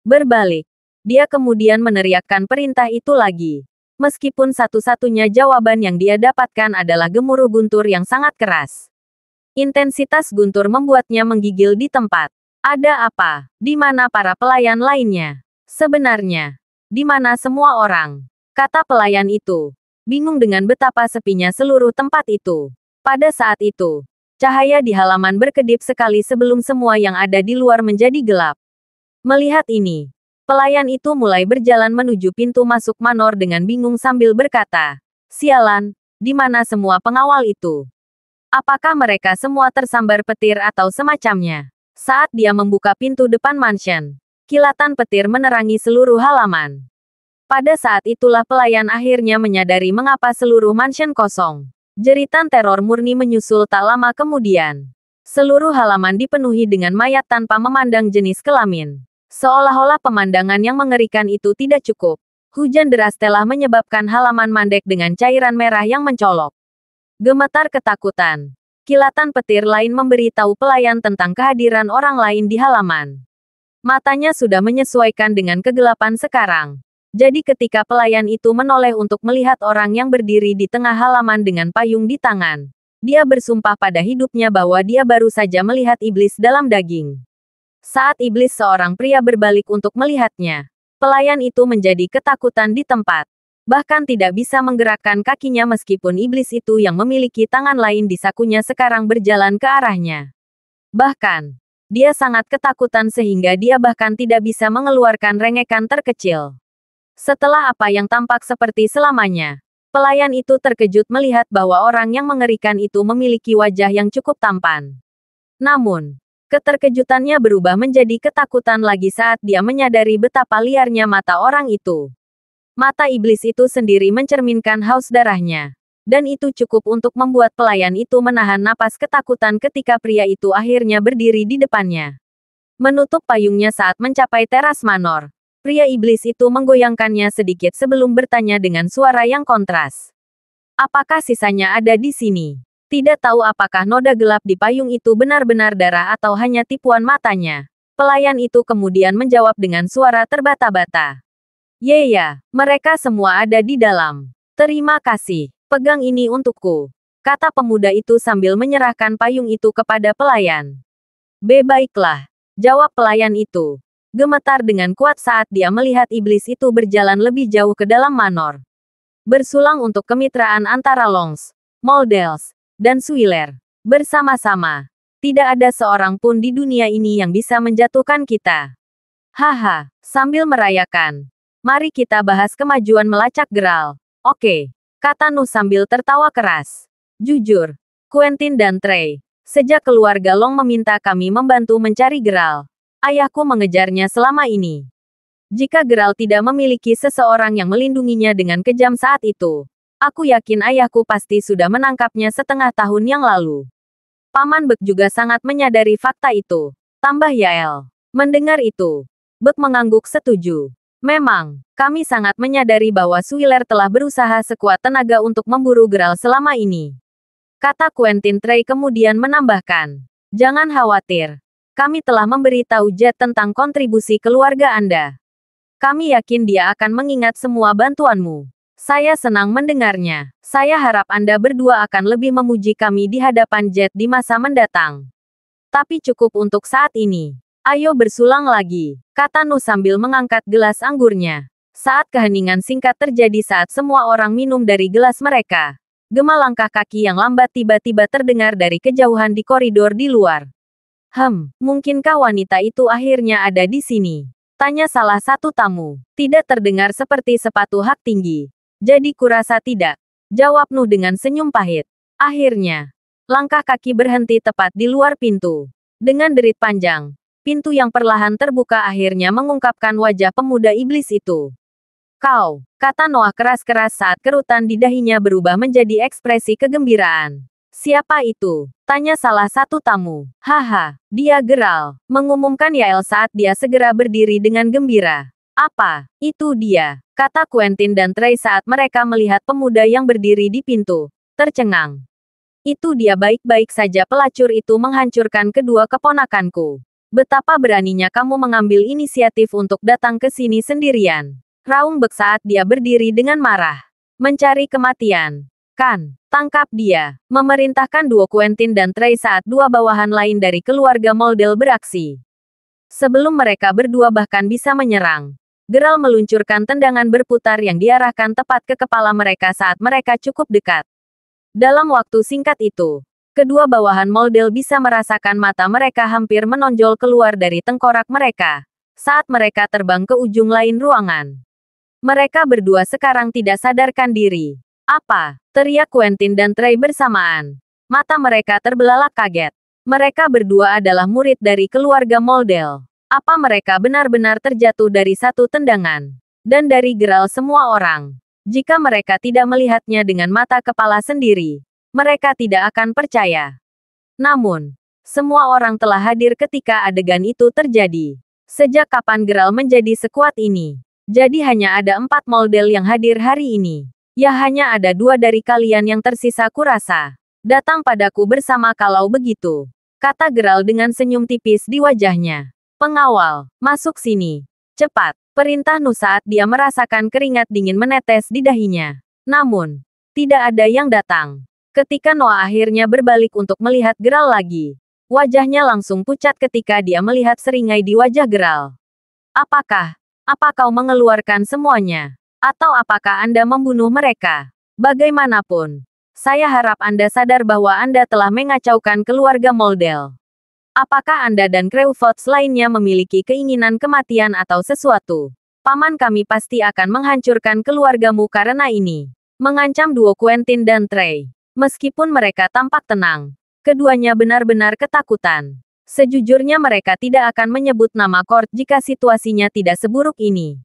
Berbalik, dia kemudian meneriakkan perintah itu lagi. Meskipun satu-satunya jawaban yang dia dapatkan adalah gemuruh guntur yang sangat keras. Intensitas guntur membuatnya menggigil di tempat. Ada apa? Di mana para pelayan lainnya? Sebenarnya, di mana semua orang? Kata pelayan itu, bingung dengan betapa sepinya seluruh tempat itu. Pada saat itu, cahaya di halaman berkedip sekali sebelum semua yang ada di luar menjadi gelap. Melihat ini, pelayan itu mulai berjalan menuju pintu masuk manor dengan bingung sambil berkata, "Sialan, di mana semua pengawal itu? Apakah mereka semua tersambar petir atau semacamnya?" Saat dia membuka pintu depan mansion, kilatan petir menerangi seluruh halaman. Pada saat itulah pelayan akhirnya menyadari mengapa seluruh mansion kosong. Jeritan teror murni menyusul tak lama kemudian. Seluruh halaman dipenuhi dengan mayat tanpa memandang jenis kelamin. Seolah-olah pemandangan yang mengerikan itu tidak cukup. Hujan deras telah menyebabkan halaman mandek dengan cairan merah yang mencolok. Gemetar ketakutan. Kilatan petir lain memberi tahu pelayan tentang kehadiran orang lain di halaman. Matanya sudah menyesuaikan dengan kegelapan sekarang. Jadi ketika pelayan itu menoleh untuk melihat orang yang berdiri di tengah halaman dengan payung di tangan, dia bersumpah pada hidupnya bahwa dia baru saja melihat iblis dalam daging. Saat iblis seorang pria berbalik untuk melihatnya, pelayan itu menjadi ketakutan di tempat. Bahkan tidak bisa menggerakkan kakinya meskipun iblis itu yang memiliki tangan lain di sakunya sekarang berjalan ke arahnya. Bahkan, dia sangat ketakutan sehingga dia bahkan tidak bisa mengeluarkan rengekan terkecil. Setelah apa yang tampak seperti selamanya, pelayan itu terkejut melihat bahwa orang yang mengerikan itu memiliki wajah yang cukup tampan. Namun, keterkejutannya berubah menjadi ketakutan lagi saat dia menyadari betapa liarnya mata orang itu. Mata iblis itu sendiri mencerminkan haus darahnya. Dan itu cukup untuk membuat pelayan itu menahan napas ketakutan ketika pria itu akhirnya berdiri di depannya. Menutup payungnya saat mencapai teras manor. Pria iblis itu menggoyangkannya sedikit sebelum bertanya dengan suara yang kontras. Apakah sisanya ada di sini? Tidak tahu apakah noda gelap di payung itu benar-benar darah atau hanya tipuan matanya. Pelayan itu kemudian menjawab dengan suara terbata-bata. Ya, mereka semua ada di dalam. Terima kasih. Pegang ini untukku. Kata pemuda itu sambil menyerahkan payung itu kepada pelayan. Baiklah. Jawab pelayan itu. Gemetar dengan kuat saat dia melihat iblis itu berjalan lebih jauh ke dalam manor. Bersulang untuk kemitraan antara Longs, Moldels, dan Suiler. Bersama-sama. Tidak ada seorang pun di dunia ini yang bisa menjatuhkan kita. Haha, sambil merayakan. Mari kita bahas kemajuan melacak Graal. Oke, kata Nuh sambil tertawa keras. Jujur, Quentin dan Trey, sejak keluarga Long meminta kami membantu mencari Graal, ayahku mengejarnya selama ini. Jika Graal tidak memiliki seseorang yang melindunginya dengan kejam saat itu, aku yakin ayahku pasti sudah menangkapnya setengah tahun yang lalu. Paman Bek juga sangat menyadari fakta itu. Tambah Yael. Mendengar itu, Bek mengangguk setuju. Memang, kami sangat menyadari bahwa Suiler telah berusaha sekuat tenaga untuk memburu Graal selama ini. Kata Quentin Trey kemudian menambahkan, jangan khawatir. Kami telah memberitahu Jet tentang kontribusi keluarga Anda. Kami yakin dia akan mengingat semua bantuanmu. Saya senang mendengarnya. Saya harap Anda berdua akan lebih memuji kami di hadapan Jet di masa mendatang. Tapi cukup untuk saat ini. Ayo bersulang lagi, kata Nuh sambil mengangkat gelas anggurnya. Saat keheningan singkat terjadi saat semua orang minum dari gelas mereka, gema langkah kaki yang lambat tiba-tiba terdengar dari kejauhan di koridor di luar. Mungkinkah wanita itu akhirnya ada di sini? Tanya salah satu tamu. Tidak terdengar seperti sepatu hak tinggi. Jadi kurasa tidak. Jawab Nuh dengan senyum pahit. Akhirnya, langkah kaki berhenti tepat di luar pintu. Dengan derit panjang, pintu yang perlahan terbuka akhirnya mengungkapkan wajah pemuda iblis itu. Kau, kata Noah keras-keras saat kerutan di dahinya berubah menjadi ekspresi kegembiraan. Siapa itu? Tanya salah satu tamu. Haha, dia Graal, mengumumkan Yael saat dia segera berdiri dengan gembira. Apa? Itu dia. kata Quentin dan Trey saat mereka melihat pemuda yang berdiri di pintu, tercengang. Itu dia baik-baik saja pelacur itu menghancurkan kedua keponakanku. Betapa beraninya kamu mengambil inisiatif untuk datang ke sini sendirian. Raung Bek saat dia berdiri dengan marah. Mencari kematian. Kan, tangkap dia. Memerintahkan duo Quentin dan Trey saat dua bawahan lain dari keluarga Moldel beraksi. Sebelum mereka berdua bahkan bisa menyerang, Geralt meluncurkan tendangan berputar yang diarahkan tepat ke kepala mereka saat mereka cukup dekat. Dalam waktu singkat itu, kedua bawahan Moldel bisa merasakan mata mereka hampir menonjol keluar dari tengkorak mereka saat mereka terbang ke ujung lain ruangan. Mereka berdua sekarang tidak sadarkan diri. Apa? Teriak Quentin dan Trey bersamaan. Mata mereka terbelalak kaget. Mereka berdua adalah murid dari keluarga Moldel. Apa mereka benar-benar terjatuh dari satu tendangan? Dan dari Geralt semua orang. Jika mereka tidak melihatnya dengan mata kepala sendiri, mereka tidak akan percaya. Namun, semua orang telah hadir ketika adegan itu terjadi. Sejak kapan Geralt menjadi sekuat ini? Jadi hanya ada 4 Moldel yang hadir hari ini. Ya hanya ada 2 dari kalian yang tersisa kurasa. Datang padaku bersama kalau begitu. Kata Geralt dengan senyum tipis di wajahnya. Pengawal, masuk sini. Cepat. Perintah Nu saat dia merasakan keringat dingin menetes di dahinya. Namun, tidak ada yang datang. Ketika Noah akhirnya berbalik untuk melihat Geralt lagi. Wajahnya langsung pucat ketika dia melihat seringai di wajah Geralt. Apakah kau mengeluarkan semuanya? Atau apakah Anda membunuh mereka? Bagaimanapun, saya harap Anda sadar bahwa Anda telah mengacaukan keluarga Moldel. Apakah Anda dan Crewfots lainnya memiliki keinginan kematian atau sesuatu? Paman kami pasti akan menghancurkan keluargamu karena ini. Mengancam duo Quentin dan Trey. Meskipun mereka tampak tenang, keduanya benar-benar ketakutan. Sejujurnya mereka tidak akan menyebut nama Court jika situasinya tidak seburuk ini.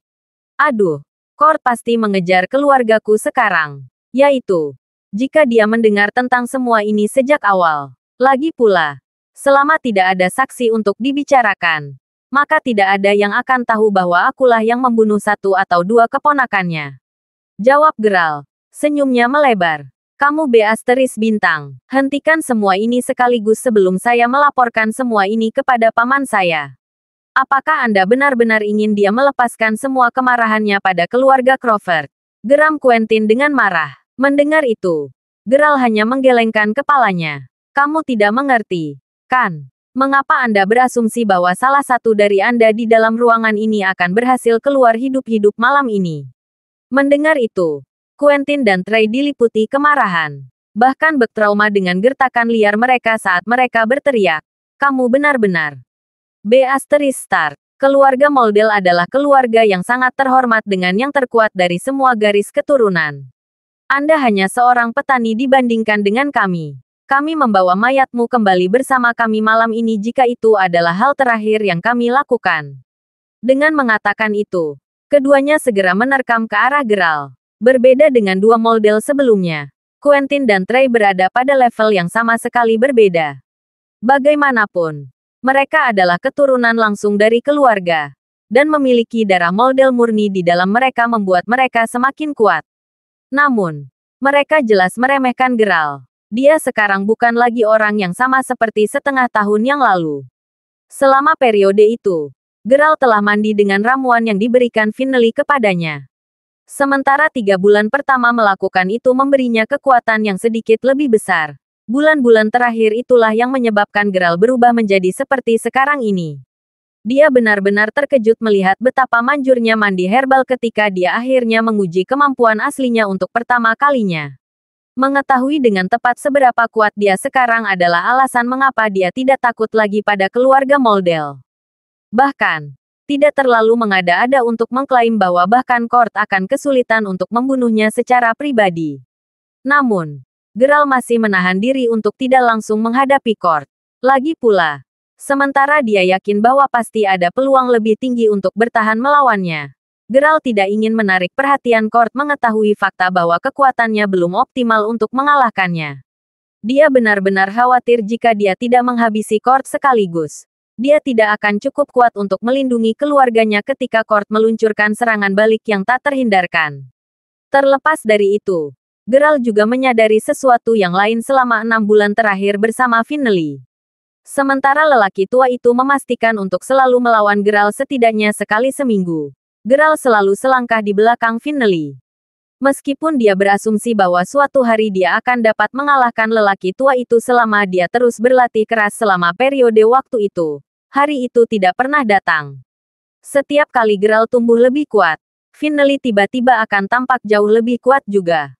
Aduh. Court pasti mengejar keluargaku sekarang. Yaitu, jika dia mendengar tentang semua ini sejak awal. Lagi pula, selama tidak ada saksi untuk dibicarakan, maka tidak ada yang akan tahu bahwa akulah yang membunuh 1 atau 2 keponakannya. Jawab Geralt. Senyumnya melebar. Kamu Beasteris Bintang. Hentikan semua ini sekaligus sebelum saya melaporkan semua ini kepada paman saya. Apakah Anda benar-benar ingin dia melepaskan semua kemarahannya pada keluarga Crawford? Geram Quentin dengan marah. Mendengar itu, Geralt hanya menggelengkan kepalanya. Kamu tidak mengerti, kan? Mengapa Anda berasumsi bahwa salah satu dari Anda di dalam ruangan ini akan berhasil keluar hidup-hidup malam ini? Mendengar itu, Quentin dan Trey diliputi kemarahan. Bahkan Bek trauma dengan gertakan liar mereka saat mereka berteriak. Kamu benar-benar Beasteris Stark. Keluarga Moldel adalah keluarga yang sangat terhormat dengan yang terkuat dari semua garis keturunan. Anda hanya seorang petani dibandingkan dengan kami. Kami membawa mayatmu kembali bersama kami malam ini jika itu adalah hal terakhir yang kami lakukan. Dengan mengatakan itu, keduanya segera menerkam ke arah Geralt. Berbeda dengan 2 Moldel sebelumnya, Quentin dan Trey berada pada level yang sama sekali berbeda. Bagaimanapun, mereka adalah keturunan langsung dari keluarga, dan memiliki darah Moldel murni di dalam mereka membuat mereka semakin kuat. Namun, mereka jelas meremehkan Geralt. Dia sekarang bukan lagi orang yang sama seperti setengah tahun yang lalu. Selama periode itu, Geralt telah mandi dengan ramuan yang diberikan Finley kepadanya. Sementara 3 bulan pertama melakukan itu memberinya kekuatan yang sedikit lebih besar. Bulan-bulan terakhir itulah yang menyebabkan Geralt berubah menjadi seperti sekarang ini. Dia benar-benar terkejut melihat betapa manjurnya mandi herbal ketika dia akhirnya menguji kemampuan aslinya untuk pertama kalinya. Mengetahui dengan tepat seberapa kuat dia sekarang adalah alasan mengapa dia tidak takut lagi pada keluarga Moldel. Bahkan, tidak terlalu mengada-ada untuk mengklaim bahwa bahkan Court akan kesulitan untuk membunuhnya secara pribadi. Namun, Geralt masih menahan diri untuk tidak langsung menghadapi Court. Lagi pula, sementara dia yakin bahwa pasti ada peluang lebih tinggi untuk bertahan melawannya, Geralt tidak ingin menarik perhatian Court mengetahui fakta bahwa kekuatannya belum optimal untuk mengalahkannya. Dia benar-benar khawatir jika dia tidak menghabisi Court sekaligus. dia tidak akan cukup kuat untuk melindungi keluarganya ketika Court meluncurkan serangan balik yang tak terhindarkan. Terlepas dari itu, Geralt juga menyadari sesuatu yang lain selama 6 bulan terakhir bersama Finley. Sementara lelaki tua itu memastikan untuk selalu melawan Geralt setidaknya sekali seminggu, Geralt selalu selangkah di belakang Finley. Meskipun dia berasumsi bahwa suatu hari dia akan dapat mengalahkan lelaki tua itu selama dia terus berlatih keras selama periode waktu itu, hari itu tidak pernah datang. Setiap kali Geralt tumbuh lebih kuat, Finley tiba-tiba akan tampak jauh lebih kuat juga.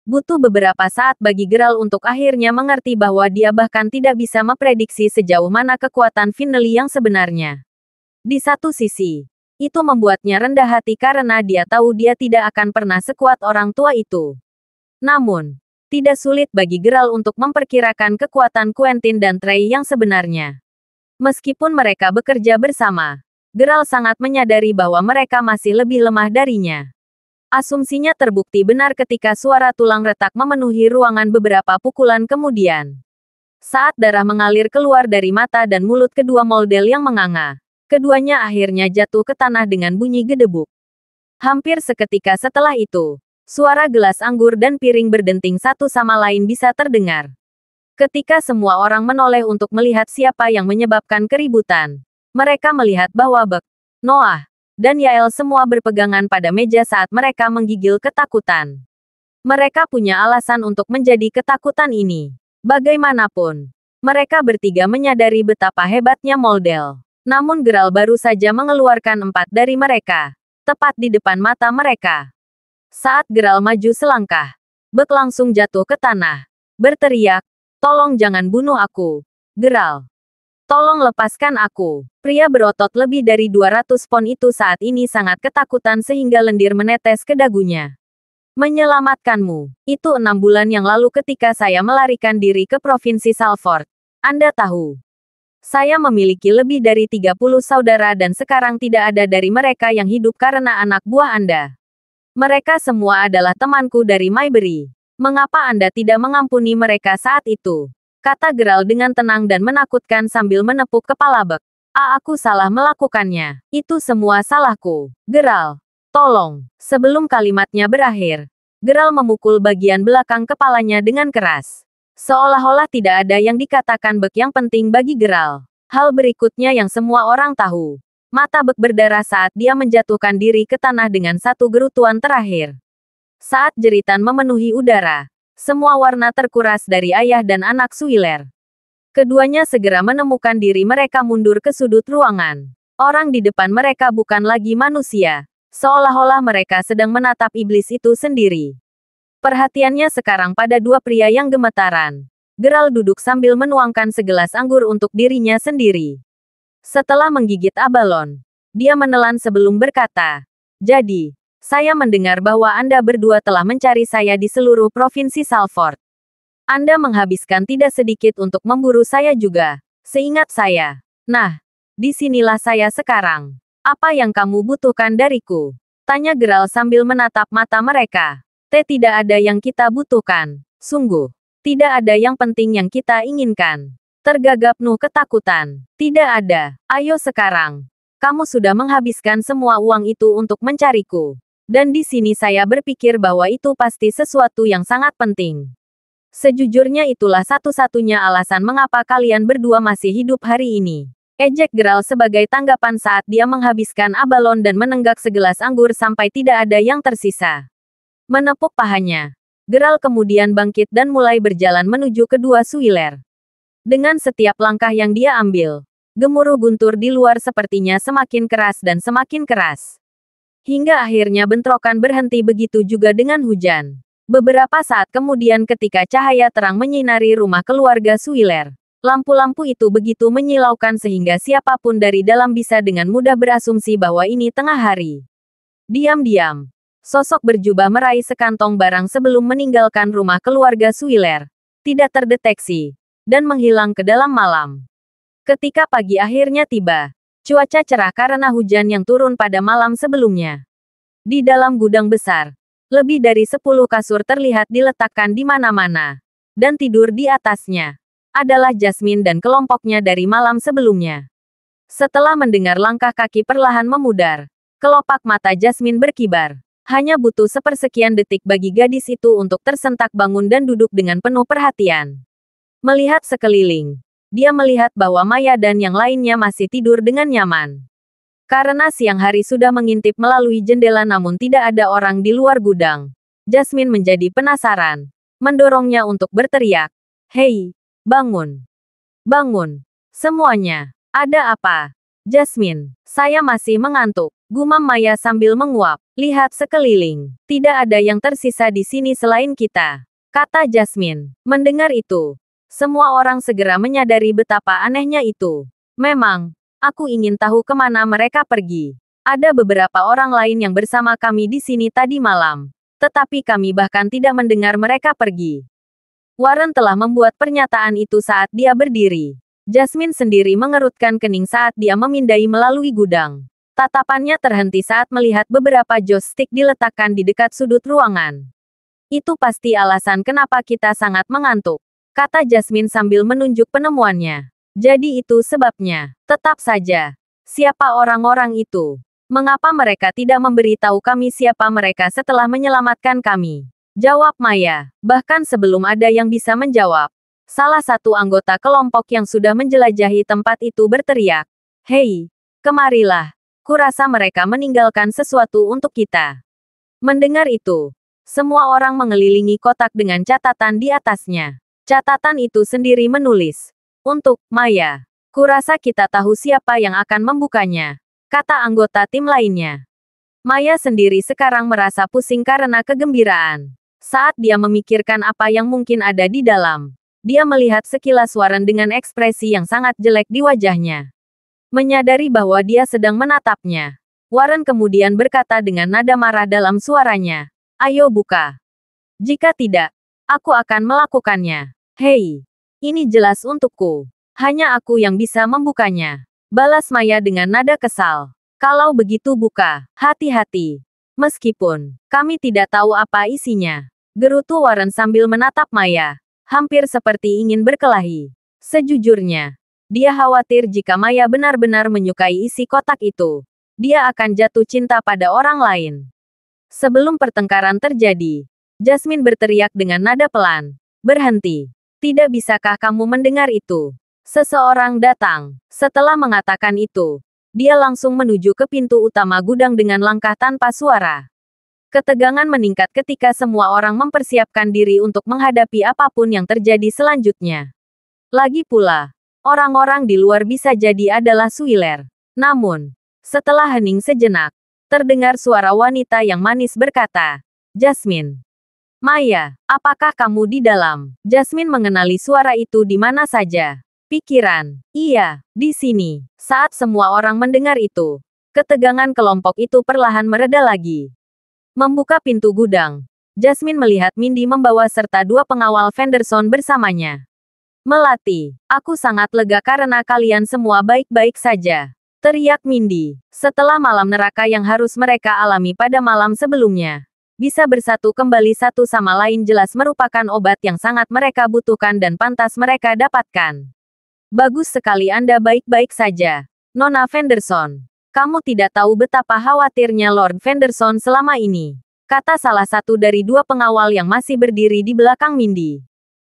Butuh beberapa saat bagi Geralt untuk akhirnya mengerti bahwa dia bahkan tidak bisa memprediksi sejauh mana kekuatan Finley yang sebenarnya. Di satu sisi, itu membuatnya rendah hati karena dia tahu dia tidak akan pernah sekuat orang tua itu. Namun, tidak sulit bagi Geralt untuk memperkirakan kekuatan Quentyn dan Trey yang sebenarnya. Meskipun mereka bekerja bersama, Geralt sangat menyadari bahwa mereka masih lebih lemah darinya. Asumsinya terbukti benar ketika suara tulang retak memenuhi ruangan beberapa pukulan kemudian. Saat darah mengalir keluar dari mata dan mulut kedua Moldel yang menganga, keduanya akhirnya jatuh ke tanah dengan bunyi gedebuk. Hampir seketika setelah itu, suara gelas anggur dan piring berdenting satu sama lain bisa terdengar. Ketika semua orang menoleh untuk melihat siapa yang menyebabkan keributan, mereka melihat bahwa Buck, Noah, dan Yael semua berpegangan pada meja saat mereka menggigil ketakutan. Mereka punya alasan untuk menjadi ketakutan ini. Bagaimanapun, mereka bertiga menyadari betapa hebatnya Moldel. Namun Geralt baru saja mengeluarkan 4 dari mereka, tepat di depan mata mereka. Saat Geralt maju selangkah, Buck langsung jatuh ke tanah, berteriak, "Tolong jangan bunuh aku, Geralt. Tolong lepaskan aku." Pria berotot lebih dari 200 pon itu saat ini sangat ketakutan sehingga lendir menetes ke dagunya. "Menyelamatkanmu. Itu 6 bulan yang lalu ketika saya melarikan diri ke Provinsi Salford. Anda tahu. Saya memiliki lebih dari 30 saudara dan sekarang tidak ada dari mereka yang hidup karena anak buah Anda. Mereka semua adalah temanku dari Maybury. Mengapa Anda tidak mengampuni mereka saat itu?" kata Geralt dengan tenang dan menakutkan sambil menepuk kepala Buck. Aku salah melakukannya. Itu semua salahku. Geralt, tolong." Sebelum kalimatnya berakhir, Geralt memukul bagian belakang kepalanya dengan keras. Seolah-olah tidak ada yang dikatakan Buck yang penting bagi Geralt. Hal berikutnya yang semua orang tahu. Mata Buck berdarah saat dia menjatuhkan diri ke tanah dengan satu gerutuan terakhir. Saat jeritan memenuhi udara, semua warna terkuras dari ayah dan anak Suiler. Keduanya segera menemukan diri mereka mundur ke sudut ruangan. Orang di depan mereka bukan lagi manusia. Seolah-olah mereka sedang menatap iblis itu sendiri. Perhatiannya sekarang pada dua pria yang gemetaran. Geralt duduk sambil menuangkan segelas anggur untuk dirinya sendiri. Setelah menggigit Abalon, dia menelan sebelum berkata, "Jadi, saya mendengar bahwa Anda berdua telah mencari saya di seluruh provinsi Salford. Anda menghabiskan tidak sedikit untuk memburu saya juga, seingat saya. Nah, disinilah saya sekarang. Apa yang kamu butuhkan dariku?" tanya Geralt sambil menatap mata mereka. Tidak ada yang kita butuhkan. Sungguh. Tidak ada yang penting yang kita inginkan." Tergagap penuh ketakutan. "Tidak ada. Ayo sekarang. Kamu sudah menghabiskan semua uang itu untuk mencariku. Dan di sini saya berpikir bahwa itu pasti sesuatu yang sangat penting. Sejujurnya itulah satu-satunya alasan mengapa kalian berdua masih hidup hari ini." Ejek Geralt sebagai tanggapan saat dia menghabiskan Abalon dan menenggak segelas anggur sampai tidak ada yang tersisa. Menepuk pahanya, Geralt kemudian bangkit dan mulai berjalan menuju kedua Suiler. Dengan setiap langkah yang dia ambil, gemuruh guntur di luar sepertinya semakin keras dan semakin keras. Hingga akhirnya bentrokan berhenti, begitu juga dengan hujan. Beberapa saat kemudian ketika cahaya terang menyinari rumah keluarga Suiler, lampu-lampu itu begitu menyilaukan sehingga siapapun dari dalam bisa dengan mudah berasumsi bahwa ini tengah hari. Diam-diam, sosok berjubah meraih sekantong barang sebelum meninggalkan rumah keluarga Suiler. Tidak terdeteksi, dan menghilang ke dalam malam. Ketika pagi akhirnya tiba, cuaca cerah karena hujan yang turun pada malam sebelumnya. Di dalam gudang besar, lebih dari 10 kasur terlihat diletakkan di mana-mana. Dan tidur di atasnya adalah Jasmine dan kelompoknya dari malam sebelumnya. Setelah mendengar langkah kaki perlahan memudar, kelopak mata Jasmine berkibar. Hanya butuh sepersekian detik bagi gadis itu untuk tersentak bangun dan duduk dengan penuh perhatian. Melihat sekeliling, dia melihat bahwa Maya dan yang lainnya masih tidur dengan nyaman. Karena siang hari sudah mengintip melalui jendela namun tidak ada orang di luar gudang. Jasmine menjadi penasaran, mendorongnya untuk berteriak. Hei, bangun. Bangun. Semuanya. Ada apa? Jasmine, saya masih mengantuk. Gumam Maya sambil menguap. Lihat sekeliling. Tidak ada yang tersisa di sini selain kita. Kata Jasmine. Mendengar itu, semua orang segera menyadari betapa anehnya itu. Memang, aku ingin tahu kemana mereka pergi. Ada beberapa orang lain yang bersama kami di sini tadi malam. Tetapi kami bahkan tidak mendengar mereka pergi. Warren telah membuat pernyataan itu saat dia berdiri. Jasmine sendiri mengerutkan kening saat dia memindai melalui gudang. Tatapannya terhenti saat melihat beberapa joystick diletakkan di dekat sudut ruangan. Itu pasti alasan kenapa kita sangat mengantuk, kata Jasmine sambil menunjuk penemuannya. Jadi itu sebabnya. Tetap saja. Siapa orang-orang itu? Mengapa mereka tidak memberitahu kami siapa mereka setelah menyelamatkan kami? Jawab Maya. Bahkan sebelum ada yang bisa menjawab, salah satu anggota kelompok yang sudah menjelajahi tempat itu berteriak. Hei, kemarilah. Kurasa mereka meninggalkan sesuatu untuk kita. Mendengar itu, semua orang mengelilingi kotak dengan catatan di atasnya. Catatan itu sendiri menulis, untuk Maya. Kurasa kita tahu siapa yang akan membukanya, kata anggota tim lainnya. Maya sendiri sekarang merasa pusing karena kegembiraan. Saat dia memikirkan apa yang mungkin ada di dalam, dia melihat sekilas Warren dengan ekspresi yang sangat jelek di wajahnya. Menyadari bahwa dia sedang menatapnya, Warren kemudian berkata dengan nada marah dalam suaranya, "Ayo buka. Jika tidak, aku akan melakukannya." Hei, ini jelas untukku. Hanya aku yang bisa membukanya. Balas Maya dengan nada kesal. Kalau begitu buka, hati-hati. Meskipun kami tidak tahu apa isinya. Gerutu Warren sambil menatap Maya, hampir seperti ingin berkelahi. Sejujurnya, dia khawatir jika Maya benar-benar menyukai isi kotak itu. Dia akan jatuh cinta pada orang lain. Sebelum pertengkaran terjadi, Jasmine berteriak dengan nada pelan. Berhenti. Tidak bisakah kamu mendengar itu? Seseorang datang. Setelah mengatakan itu, dia langsung menuju ke pintu utama gudang dengan langkah tanpa suara. Ketegangan meningkat ketika semua orang mempersiapkan diri untuk menghadapi apapun yang terjadi selanjutnya. Lagi pula, orang-orang di luar bisa jadi adalah Suiler. Namun, setelah hening sejenak, terdengar suara wanita yang manis berkata, Jasmine. Maya, apakah kamu di dalam? Jasmine mengenali suara itu di mana saja. Pikiran, iya, di sini. Saat semua orang mendengar itu, ketegangan kelompok itu perlahan mereda lagi. Membuka pintu gudang, Jasmine melihat Mindy membawa serta dua pengawal Fenderson bersamanya. Melati, aku sangat lega karena kalian semua baik-baik saja. Teriak Mindy. Setelah malam neraka yang harus mereka alami pada malam sebelumnya, bisa bersatu kembali satu sama lain jelas merupakan obat yang sangat mereka butuhkan dan pantas mereka dapatkan. Bagus sekali Anda baik-baik saja, Nona Fenderson. Kamu tidak tahu betapa khawatirnya Lord Fenderson selama ini, kata salah satu dari dua pengawal yang masih berdiri di belakang Mindy.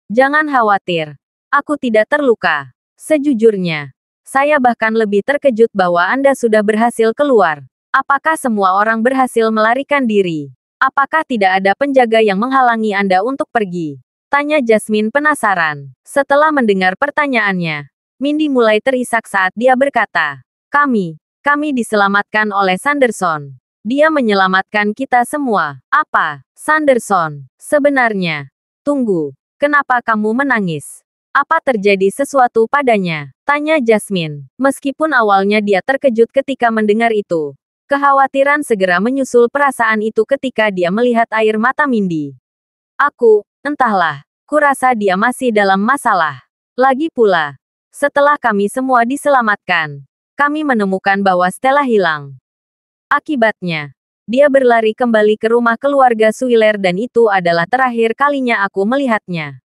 Jangan khawatir. Aku tidak terluka. Sejujurnya, saya bahkan lebih terkejut bahwa Anda sudah berhasil keluar. Apakah semua orang berhasil melarikan diri? Apakah tidak ada penjaga yang menghalangi Anda untuk pergi? Tanya Jasmine penasaran. Setelah mendengar pertanyaannya, Mindy mulai terisak saat dia berkata, kami diselamatkan oleh Sanderson. Dia menyelamatkan kita semua. Apa? Sanderson? Sebenarnya. Tunggu. Kenapa kamu menangis? Apa terjadi sesuatu padanya? Tanya Jasmine. Meskipun awalnya dia terkejut ketika mendengar itu, kekhawatiran segera menyusul perasaan itu ketika dia melihat air mata Mindy. Entahlah, kurasa dia masih dalam masalah. Lagi pula, setelah kami semua diselamatkan, kami menemukan bahwa Stella hilang. Akibatnya, dia berlari kembali ke rumah keluarga Suiler dan itu adalah terakhir kalinya aku melihatnya.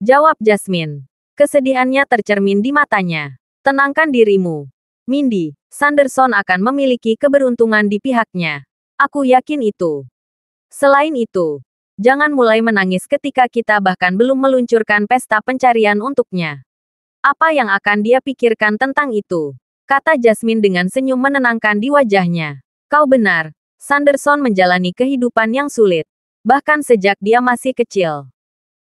Jawab Jasmine. Kesedihannya tercermin di matanya. Tenangkan dirimu. Mindy, Sanderson akan memiliki keberuntungan di pihaknya. Aku yakin itu. Selain itu, jangan mulai menangis ketika kita bahkan belum meluncurkan pesta pencarian untuknya. Apa yang akan dia pikirkan tentang itu? Kata Jasmine dengan senyum menenangkan di wajahnya. Kau benar, Sanderson menjalani kehidupan yang sulit. Bahkan sejak dia masih kecil.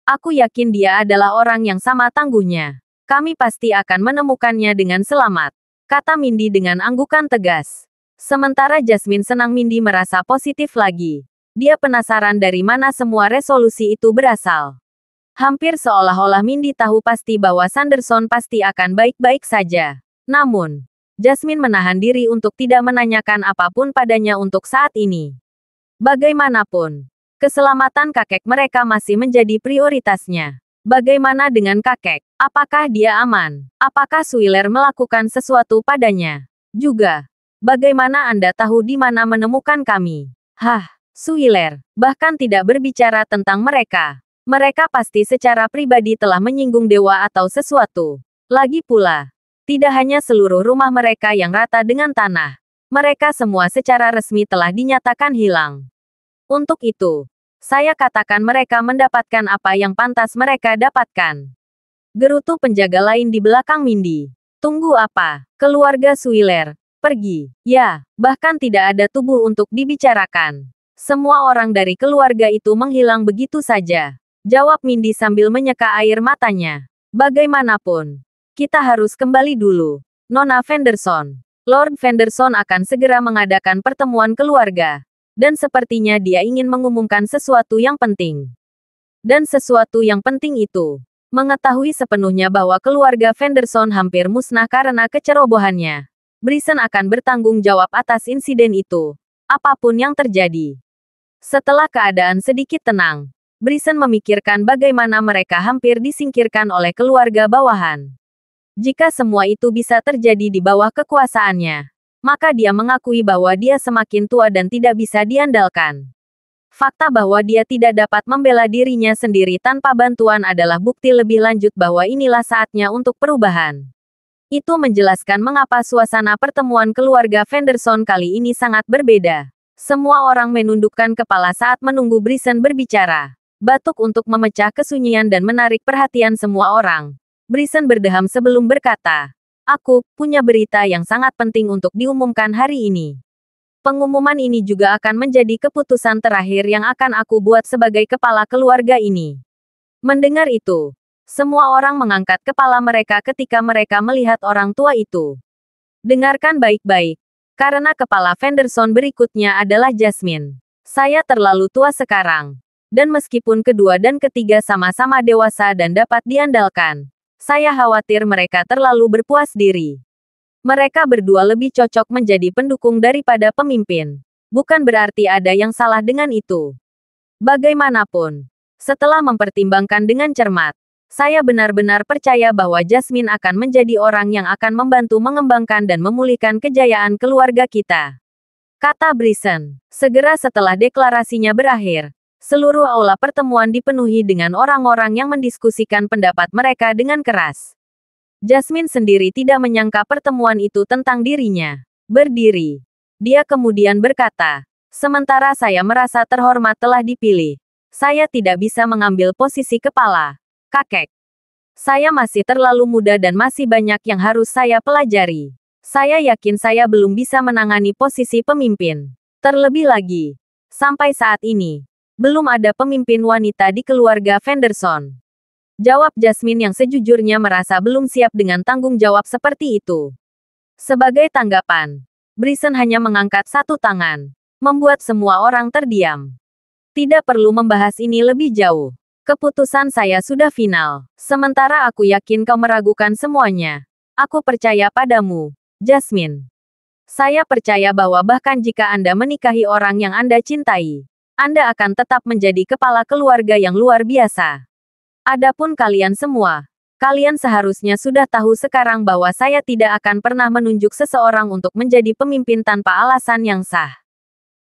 Aku yakin dia adalah orang yang sama tangguhnya. Kami pasti akan menemukannya dengan selamat. Kata Mindy dengan anggukan tegas. Sementara Jasmine senang Mindy merasa positif lagi. Dia penasaran dari mana semua resolusi itu berasal. Hampir seolah-olah Mindy tahu pasti bahwa Sanderson pasti akan baik-baik saja. Namun, Jasmine menahan diri untuk tidak menanyakan apapun padanya untuk saat ini. Bagaimanapun, keselamatan kakek mereka masih menjadi prioritasnya. Bagaimana dengan kakek? Apakah dia aman? Apakah Suiler melakukan sesuatu padanya? Juga, bagaimana Anda tahu di mana menemukan kami? Hah? Suiler, bahkan tidak berbicara tentang mereka. Mereka pasti secara pribadi telah menyinggung dewa atau sesuatu. Lagi pula, tidak hanya seluruh rumah mereka yang rata dengan tanah. Mereka semua secara resmi telah dinyatakan hilang. Untuk itu, saya katakan mereka mendapatkan apa yang pantas mereka dapatkan. Gerutu penjaga lain di belakang Mindy. Tunggu apa? Keluarga Suiler, pergi. Ya, bahkan tidak ada tubuh untuk dibicarakan. Semua orang dari keluarga itu menghilang begitu saja. Jawab Mindy sambil menyeka air matanya. Bagaimanapun, kita harus kembali dulu. Nona Fenderson. Lord Fenderson akan segera mengadakan pertemuan keluarga. Dan sepertinya dia ingin mengumumkan sesuatu yang penting. Dan sesuatu yang penting itu, mengetahui sepenuhnya bahwa keluarga Fenderson hampir musnah karena kecerobohannya. Bryson akan bertanggung jawab atas insiden itu. Apapun yang terjadi. Setelah keadaan sedikit tenang, Bryson memikirkan bagaimana mereka hampir disingkirkan oleh keluarga bawahan. Jika semua itu bisa terjadi di bawah kekuasaannya, maka dia mengakui bahwa dia semakin tua dan tidak bisa diandalkan. Fakta bahwa dia tidak dapat membela dirinya sendiri tanpa bantuan adalah bukti lebih lanjut bahwa inilah saatnya untuk perubahan. Itu menjelaskan mengapa suasana pertemuan keluarga Fenderson kali ini sangat berbeda. Semua orang menundukkan kepala saat menunggu Bryson berbicara. Batuk untuk memecah kesunyian dan menarik perhatian semua orang. Bryson berdeham sebelum berkata, "Aku punya berita yang sangat penting untuk diumumkan hari ini. Pengumuman ini juga akan menjadi keputusan terakhir yang akan aku buat sebagai kepala keluarga ini." Mendengar itu, semua orang mengangkat kepala mereka ketika mereka melihat orang tua itu. Dengarkan baik-baik. Karena kepala Fenderson berikutnya adalah Jasmine. Saya terlalu tua sekarang. Dan meskipun kedua dan ketiga sama-sama dewasa dan dapat diandalkan, saya khawatir mereka terlalu berpuas diri. Mereka berdua lebih cocok menjadi pendukung daripada pemimpin. Bukan berarti ada yang salah dengan itu. Bagaimanapun, setelah mempertimbangkan dengan cermat, saya benar-benar percaya bahwa Jasmine akan menjadi orang yang akan membantu mengembangkan dan memulihkan kejayaan keluarga kita. Kata Bryson. Segera setelah deklarasinya berakhir, seluruh aula pertemuan dipenuhi dengan orang-orang yang mendiskusikan pendapat mereka dengan keras. Jasmine sendiri tidak menyangka pertemuan itu tentang dirinya. Berdiri. Dia kemudian berkata, "Sementara saya merasa terhormat telah dipilih, saya tidak bisa mengambil posisi kepala. Kakek, saya masih terlalu muda dan masih banyak yang harus saya pelajari. Saya yakin saya belum bisa menangani posisi pemimpin. Terlebih lagi, sampai saat ini, belum ada pemimpin wanita di keluarga Fenderson." Jawab Jasmine yang sejujurnya merasa belum siap dengan tanggung jawab seperti itu. Sebagai tanggapan, Bryson hanya mengangkat satu tangan, membuat semua orang terdiam. Tidak perlu membahas ini lebih jauh. Keputusan saya sudah final. Sementara aku yakin kau meragukan semuanya. Aku percaya padamu, Jasmine. Saya percaya bahwa bahkan jika Anda menikahi orang yang Anda cintai, Anda akan tetap menjadi kepala keluarga yang luar biasa. Adapun kalian semua, kalian seharusnya sudah tahu sekarang bahwa saya tidak akan pernah menunjuk seseorang untuk menjadi pemimpin tanpa alasan yang sah.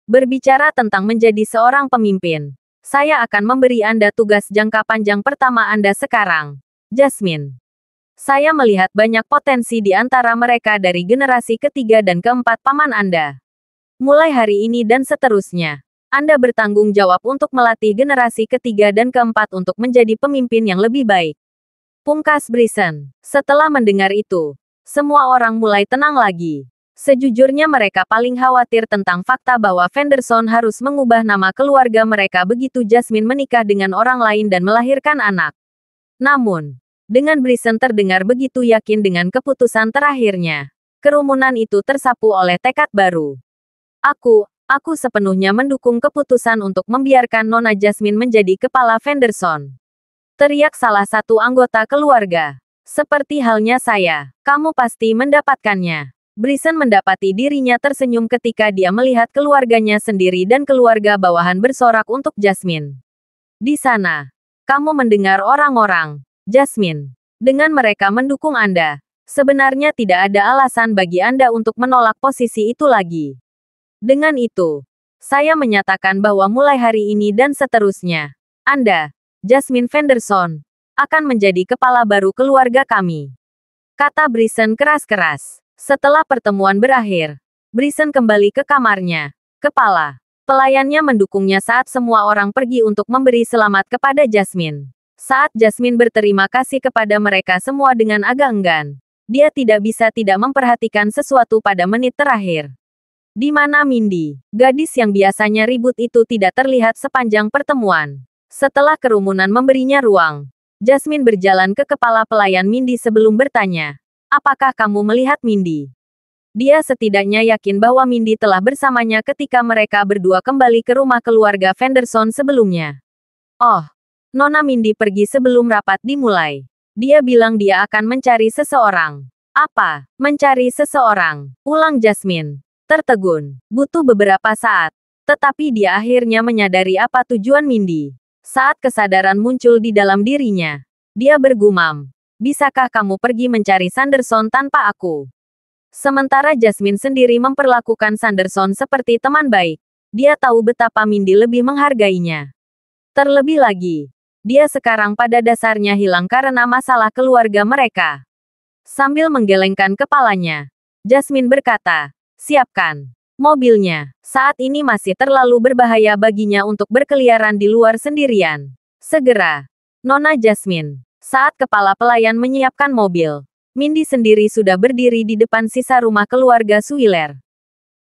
Berbicara tentang menjadi seorang pemimpin, saya akan memberi Anda tugas jangka panjang pertama Anda sekarang, Jasmine. Saya melihat banyak potensi di antara mereka dari generasi ketiga dan keempat paman Anda. Mulai hari ini dan seterusnya, Anda bertanggung jawab untuk melatih generasi ketiga dan keempat untuk menjadi pemimpin yang lebih baik. Pungkas Bryson. Setelah mendengar itu, semua orang mulai tenang lagi. Sejujurnya mereka paling khawatir tentang fakta bahwa Fenderson harus mengubah nama keluarga mereka begitu Jasmine menikah dengan orang lain dan melahirkan anak. Namun, dengan Bryson terdengar begitu yakin dengan keputusan terakhirnya, kerumunan itu tersapu oleh tekad baru. Aku sepenuhnya mendukung keputusan untuk membiarkan Nona Jasmine menjadi kepala Fenderson. Teriak salah satu anggota keluarga. Seperti halnya saya, kamu pasti mendapatkannya. Bryson mendapati dirinya tersenyum ketika dia melihat keluarganya sendiri dan keluarga bawahan bersorak untuk Jasmine. Di sana, kamu mendengar orang-orang, Jasmine, dengan mereka mendukung Anda. Sebenarnya tidak ada alasan bagi Anda untuk menolak posisi itu lagi. Dengan itu, saya menyatakan bahwa mulai hari ini dan seterusnya, Anda, Jasmine Fenderson, akan menjadi kepala baru keluarga kami. Kata Bryson keras-keras. Setelah pertemuan berakhir, Bryson kembali ke kamarnya. Kepala pelayannya mendukungnya saat semua orang pergi untuk memberi selamat kepada Jasmine. Saat Jasmine berterima kasih kepada mereka semua dengan agak enggan, dia tidak bisa tidak memperhatikan sesuatu pada menit terakhir. Di mana Mindy, gadis yang biasanya ribut itu tidak terlihat sepanjang pertemuan. Setelah kerumunan memberinya ruang, Jasmine berjalan ke kepala pelayan Mindy sebelum bertanya, apakah kamu melihat Mindy? Dia setidaknya yakin bahwa Mindy telah bersamanya ketika mereka berdua kembali ke rumah keluarga Fenderson sebelumnya. Oh, Nona Mindy pergi sebelum rapat dimulai. Dia bilang dia akan mencari seseorang. Apa? Mencari seseorang? Ulang Jasmine. Tertegun. Butuh beberapa saat. Tetapi dia akhirnya menyadari apa tujuan Mindy. Saat kesadaran muncul di dalam dirinya, dia bergumam, bisakah kamu pergi mencari Sanderson tanpa aku? Sementara Jasmine sendiri memperlakukan Sanderson seperti teman baik. Dia tahu betapa Mindy lebih menghargainya. Terlebih lagi, dia sekarang pada dasarnya hilang karena masalah keluarga mereka. Sambil menggelengkan kepalanya, Jasmine berkata, siapkan mobilnya. Saat ini masih terlalu berbahaya baginya untuk berkeliaran di luar sendirian. Segera. Nona Jasmine. Saat kepala pelayan menyiapkan mobil, Mindy sendiri sudah berdiri di depan sisa rumah keluarga Suiler.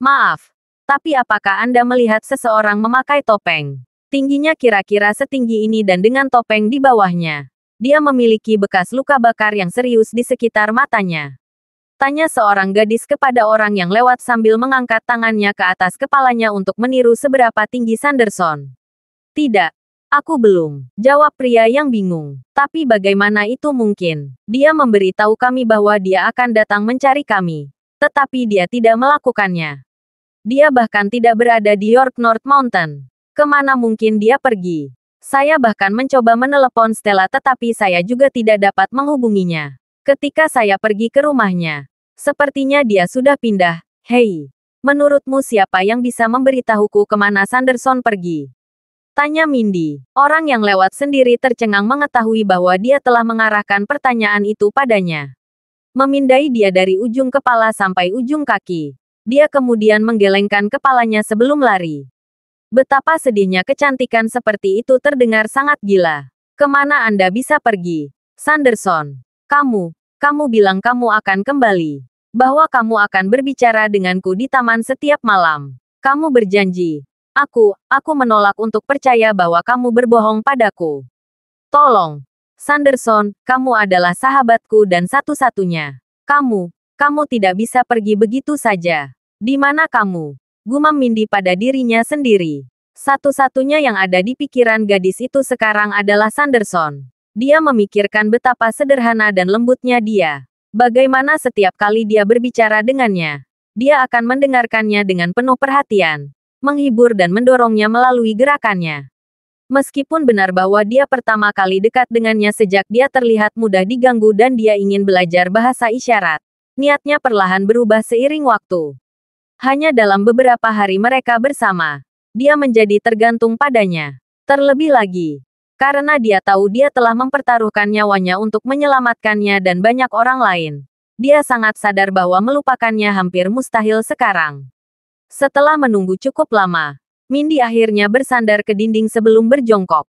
Maaf, tapi apakah Anda melihat seseorang memakai topeng? Tingginya kira-kira setinggi ini dan dengan topeng di bawahnya. Dia memiliki bekas luka bakar yang serius di sekitar matanya. Tanya seorang gadis kepada orang yang lewat sambil mengangkat tangannya ke atas kepalanya untuk meniru seberapa tinggi Sanderson. Tidak, aku belum, jawab pria yang bingung. Tapi bagaimana itu mungkin? Dia memberitahu kami bahwa dia akan datang mencari kami. Tetapi dia tidak melakukannya. Dia bahkan tidak berada di York North Mountain. Kemana mungkin dia pergi? Saya bahkan mencoba menelepon Stella tetapi saya juga tidak dapat menghubunginya. Ketika saya pergi ke rumahnya, sepertinya dia sudah pindah. Hei, menurutmu siapa yang bisa memberitahuku kemana Sanderson pergi? Tanya Mindy. Orang yang lewat sendiri tercengang mengetahui bahwa dia telah mengarahkan pertanyaan itu padanya. Memindai dia dari ujung kepala sampai ujung kaki. Dia kemudian menggelengkan kepalanya sebelum lari. Betapa sedihnya kecantikan seperti itu terdengar sangat gila. Kemana Anda bisa pergi? Sanderson. Kamu bilang kamu akan kembali. Bahwa kamu akan berbicara denganku di taman setiap malam. Kamu berjanji. Aku menolak untuk percaya bahwa kamu berbohong padaku. Tolong. Sanderson, kamu adalah sahabatku dan satu-satunya. Kamu tidak bisa pergi begitu saja. Di mana kamu? Gumam Mindy pada dirinya sendiri. Satu-satunya yang ada di pikiran gadis itu sekarang adalah Sanderson. Dia memikirkan betapa sederhana dan lembutnya dia. Bagaimana setiap kali dia berbicara dengannya, dia akan mendengarkannya dengan penuh perhatian, menghibur dan mendorongnya melalui gerakannya. Meskipun benar bahwa dia pertama kali dekat dengannya sejak dia terlihat mudah diganggu dan dia ingin belajar bahasa isyarat, niatnya perlahan berubah seiring waktu. Hanya dalam beberapa hari mereka bersama, dia menjadi tergantung padanya. Terlebih lagi, Karena dia tahu dia telah mempertaruhkan nyawanya untuk menyelamatkannya dan banyak orang lain. Dia sangat sadar bahwa melupakannya hampir mustahil sekarang. Setelah menunggu cukup lama, Mindy akhirnya bersandar ke dinding sebelum berjongkok.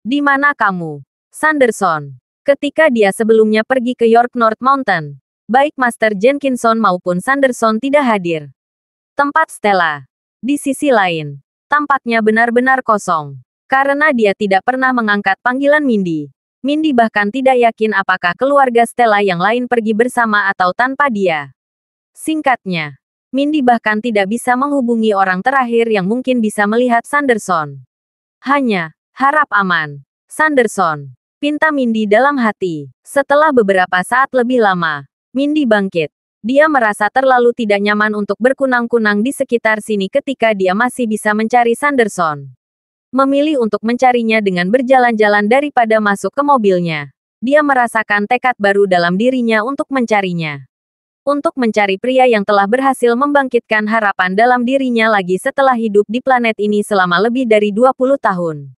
Di mana kamu, Sanderson? Ketika dia sebelumnya pergi ke York North Mountain, baik Master Jenkinson maupun Sanderson tidak hadir. Tempat Stella, di sisi lain, tampaknya benar-benar kosong. Karena dia tidak pernah mengangkat panggilan Mindy. Mindy bahkan tidak yakin apakah keluarga Stella yang lain pergi bersama atau tanpa dia. Singkatnya, Mindy bahkan tidak bisa menghubungi orang terakhir yang mungkin bisa melihat Sanderson. Hanya harap aman. Sanderson, pinta Mindy dalam hati. Setelah beberapa saat lebih lama, Mindy bangkit. Dia merasa terlalu tidak nyaman untuk berkunang-kunang di sekitar sini ketika dia masih bisa mencari Sanderson. Memilih untuk mencarinya dengan berjalan-jalan daripada masuk ke mobilnya. Dia merasakan tekad baru dalam dirinya untuk mencarinya. Untuk mencari pria yang telah berhasil membangkitkan harapan dalam dirinya lagi setelah hidup di planet ini selama lebih dari 20 tahun.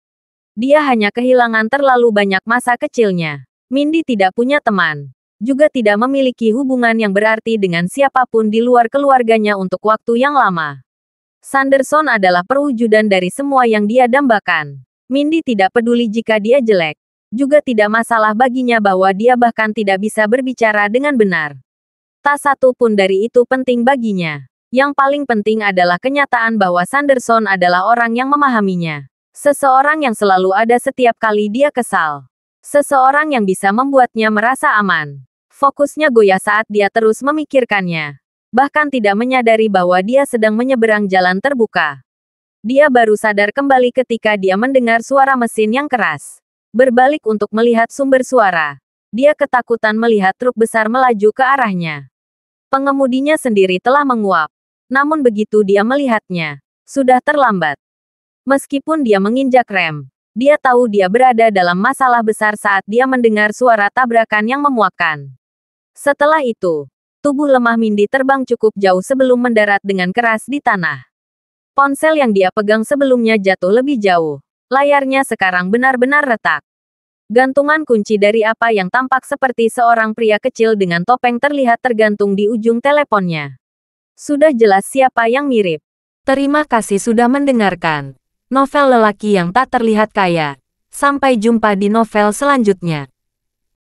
Dia hanya kehilangan terlalu banyak masa kecilnya. Mindy tidak punya teman. Juga tidak memiliki hubungan yang berarti dengan siapapun di luar keluarganya untuk waktu yang lama. Sanderson adalah perwujudan dari semua yang dia dambakan. Mindy tidak peduli jika dia jelek. Juga tidak masalah baginya bahwa dia bahkan tidak bisa berbicara dengan benar. Tak satu pun dari itu penting baginya. Yang paling penting adalah kenyataan bahwa Sanderson adalah orang yang memahaminya. Seseorang yang selalu ada setiap kali dia kesal. Seseorang yang bisa membuatnya merasa aman. Fokusnya goyah saat dia terus memikirkannya. Bahkan tidak menyadari bahwa dia sedang menyeberang jalan terbuka. Dia baru sadar kembali ketika dia mendengar suara mesin yang keras. Berbalik untuk melihat sumber suara. Dia ketakutan melihat truk besar melaju ke arahnya. Pengemudinya sendiri telah menguap. Namun begitu dia melihatnya, sudah terlambat. Meskipun dia menginjak rem, dia tahu dia berada dalam masalah besar saat dia mendengar suara tabrakan yang memuakkan. Setelah itu, tubuh lemah Mindy terbang cukup jauh sebelum mendarat dengan keras di tanah. Ponsel yang dia pegang sebelumnya jatuh lebih jauh. Layarnya sekarang benar-benar retak. Gantungan kunci dari apa yang tampak seperti seorang pria kecil dengan topeng terlihat tergantung di ujung teleponnya. Sudah jelas siapa yang mirip. Terima kasih sudah mendengarkan novel lelaki yang tak terlihat kaya. Sampai jumpa di novel selanjutnya.